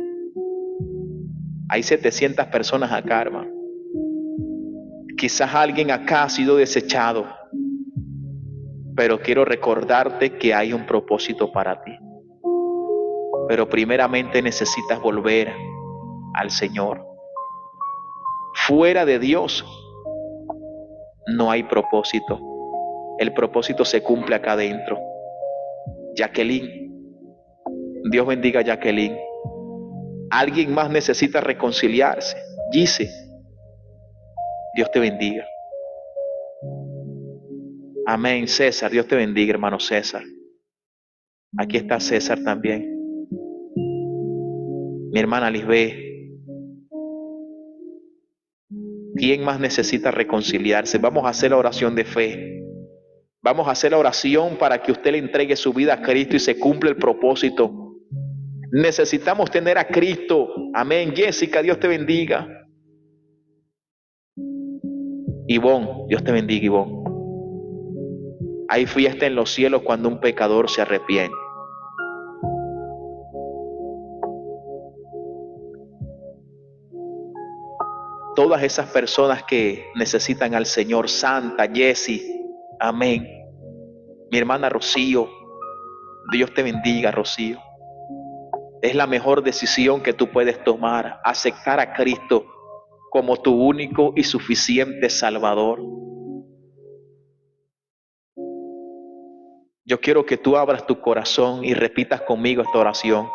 [SPEAKER 1] Hay 700 personas acá, hermano. Quizás alguien acá ha sido desechado, pero quiero recordarte que hay un propósito para ti. Pero primeramente necesitas volver al Señor. Fuera de Dios no hay propósito. El propósito se cumple acá adentro. Jacqueline, Dios bendiga a Jacqueline. Alguien más necesita reconciliarse. Gise, Dios te bendiga. Amén. César, Dios te bendiga, hermano César. Aquí está César también. Mi hermana Lisbeth. ¿Quién más necesita reconciliarse? Vamos a hacer la oración de fe. Vamos a hacer la oración para que usted le entregue su vida a Cristo y se cumpla el propósito. Necesitamos tener a Cristo. Amén. Jessica, Dios te bendiga. Ivonne, Dios te bendiga, Ivonne. Hay fiesta en los cielos cuando un pecador se arrepiente. Todas esas personas que necesitan al Señor, Santa, Jessie, amén. Mi hermana Rocío, Dios te bendiga, Rocío. Es la mejor decisión que tú puedes tomar, aceptar a Cristo como tu único y suficiente Salvador. Yo quiero que tú abras tu corazón y repitas conmigo esta oración.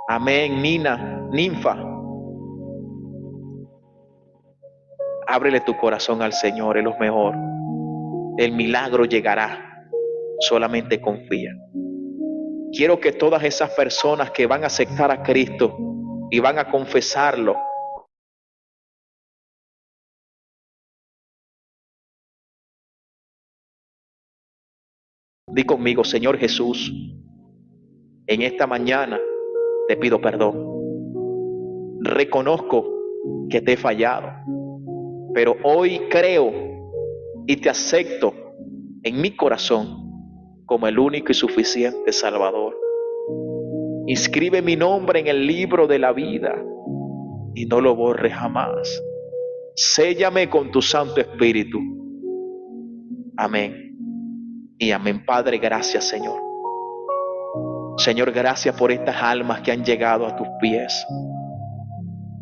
[SPEAKER 1] Amén. Nina, Ninfa, ábrele tu corazón al Señor, Él es lo mejor. El milagro llegará, solamente confía. Quiero que todas esas personas que van a aceptar a Cristo y van a confesarlo, di conmigo, Señor Jesús, en esta mañana te pido perdón. Reconozco que te he fallado, pero hoy creo y te acepto en mi corazón como el único y suficiente Salvador. Inscribe mi nombre en el libro de la vida y no lo borres jamás. Séllame con tu Santo Espíritu. Amén. Y amén. Padre, gracias, Señor. Señor, gracias por estas almas que han llegado a tus pies.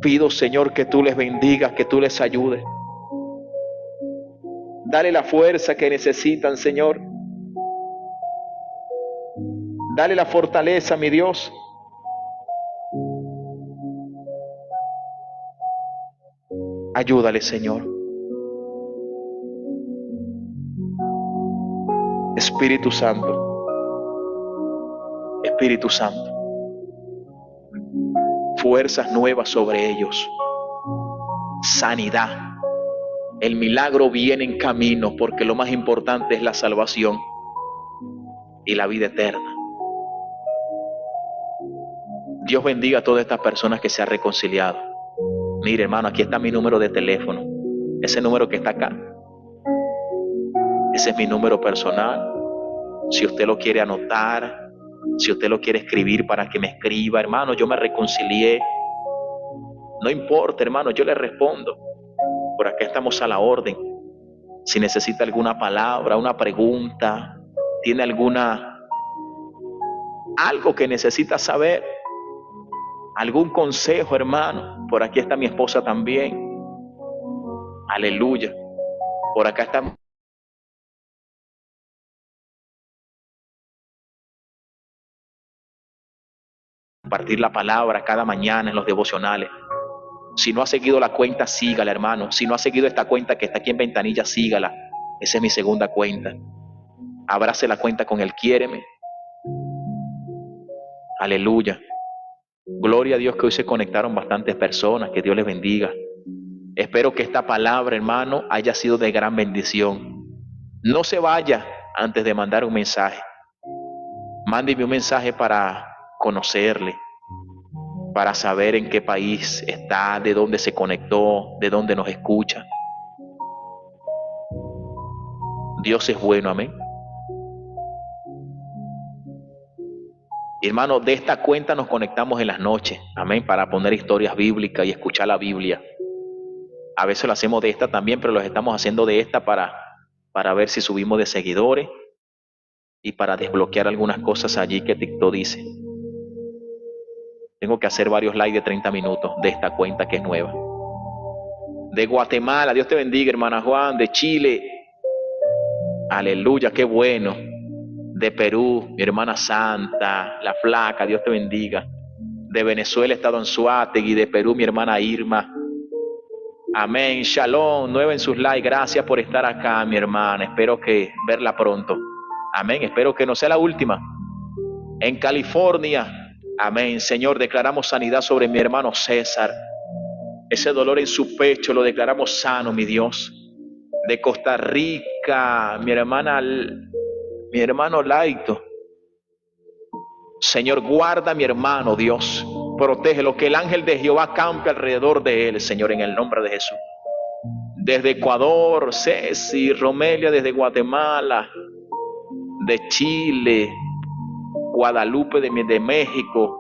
[SPEAKER 1] Pido, Señor, que tú les bendigas, que tú les ayudes. Dale la fuerza que necesitan, Señor. Dale la fortaleza, mi Dios. Ayúdale, Señor. Espíritu Santo, Espíritu Santo, fuerzas nuevas sobre ellos, sanidad. El milagro viene en camino, porque lo más importante es la salvación y la vida eterna. Dios bendiga a todas estas personas que se han reconciliado. Mire, hermano, aquí está mi número de teléfono. Ese número que está acá, ese es mi número personal. Si usted lo quiere anotar, si usted lo quiere escribir, para que me escriba, hermano, yo me reconcilié. No importa, hermano, yo le respondo. Por acá estamos a la orden. Si necesita alguna palabra, una pregunta, tiene algo que necesita saber, algún consejo, hermano, por aquí está mi esposa también. Aleluya. Por acá estamos. Compartir la palabra cada mañana en los devocionales. Si no ha seguido la cuenta, sígala, hermano. Si no ha seguido esta cuenta que está aquí en Ventanilla, sígala. Esa es mi segunda cuenta. Abrace la cuenta con el Quiéreme. Aleluya. Gloria a Dios que hoy se conectaron bastantes personas. Que Dios les bendiga. Espero que esta palabra, hermano, haya sido de gran bendición. No se vaya antes de mandar un mensaje. Mándeme un mensaje para conocerle, para saber en qué país está, de dónde se conectó, de dónde nos escucha. Dios es bueno, amén. Y hermano, de esta cuenta nos conectamos en las noches, amén, para poner historias bíblicas y escuchar la Biblia. A veces lo hacemos de esta también, pero lo estamos haciendo de esta para ver si subimos de seguidores y para desbloquear algunas cosas allí que TikTok dice. Tengo que hacer varios likes de 30 minutos de esta cuenta que es nueva. De Guatemala, Dios te bendiga, hermana Juan. De Chile, aleluya, qué bueno. De Perú, mi hermana Santa, la flaca, Dios te bendiga. De Venezuela, Estado Anzoátegui. De Perú, mi hermana Irma. Amén, shalom, nueva en sus likes. Gracias por estar acá, mi hermana. Espero que verla pronto. Amén, espero que no sea la última. En California, amén, Señor, declaramos sanidad sobre mi hermano César. Ese dolor en su pecho lo declaramos sano, mi Dios. De Costa Rica, mi hermano Laito. Señor, guarda a mi hermano, Dios. Protégelo, que el ángel de Jehová campe alrededor de él, Señor, en el nombre de Jesús. Desde Ecuador, Ceci, Romelia, desde Guatemala, de Chile, Guadalupe de México,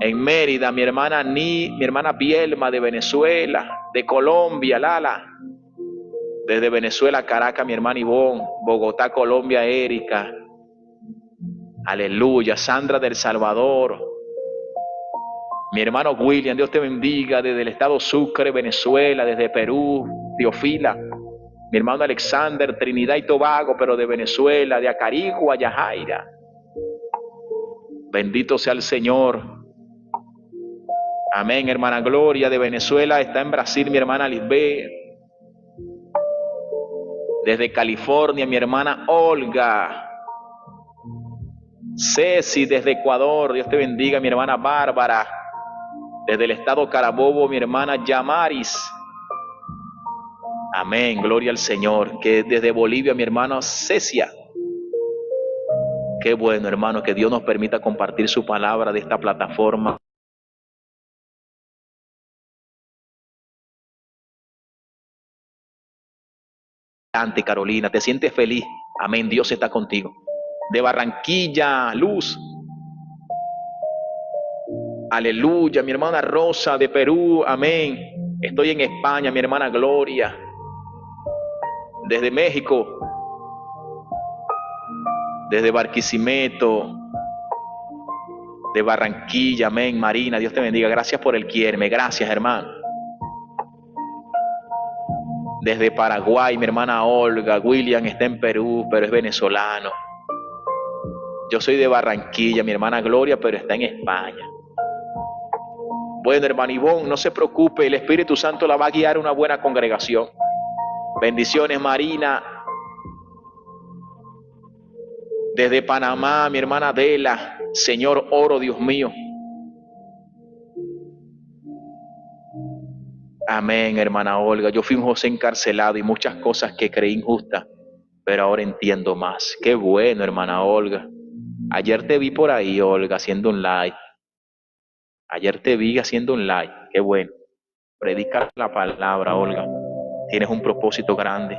[SPEAKER 1] en Mérida, mi hermana Bielma de Venezuela, de Colombia, Lala, desde Venezuela, Caracas, mi hermana Ivonne, Bogotá, Colombia, Erika, aleluya, Sandra del Salvador, mi hermano William, Dios te bendiga, desde el estado Sucre, Venezuela, desde Perú, Teofila, mi hermano Alexander, Trinidad y Tobago, pero de Venezuela, de Acarigua, Yajaira. Bendito sea el Señor. Amén, hermana Gloria de Venezuela, está en Brasil mi hermana Lisbeth. Desde California mi hermana Olga. Ceci desde Ecuador, Dios te bendiga, mi hermana Bárbara. Desde el estado Carabobo mi hermana Yamaris. Amén, gloria al Señor. Que desde Bolivia mi hermana Cecia. Qué bueno, hermano, que Dios nos permita compartir su palabra de esta plataforma. Ante Carolina, te sientes feliz. Amén, Dios está contigo. De Barranquilla, Luz. Aleluya, mi hermana Rosa de Perú. Amén. Estoy en España, mi hermana Gloria. Desde México. Desde Barquisimeto. De Barranquilla, amén. Marina, Dios te bendiga. Gracias por el Quiéreme. Gracias, hermano. Desde Paraguay, mi hermana Olga. William está en Perú, pero es venezolano. Yo soy de Barranquilla, mi hermana Gloria, pero está en España. Bueno, hermano Ivón, no se preocupe, el Espíritu Santo la va a guiar a una buena congregación. Bendiciones, Marina. Desde Panamá, mi hermana Adela. Señor, oro, Dios mío. Amén, hermana Olga. Yo fui un José encarcelado y muchas cosas que creí injustas, pero ahora entiendo más. Qué bueno, hermana Olga. Ayer te vi por ahí, Olga, haciendo un live. Ayer te vi haciendo un live. Qué bueno. Predica la palabra, Olga. Tienes un propósito grande.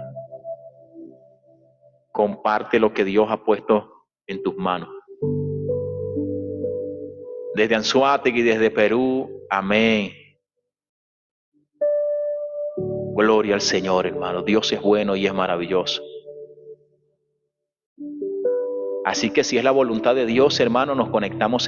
[SPEAKER 1] Comparte lo que Dios ha puesto en tus manos. Desde Anzoátegui, desde Perú. Amén. Gloria al Señor, hermano. Dios es bueno y es maravilloso. Así que si es la voluntad de Dios, hermano, nos conectamos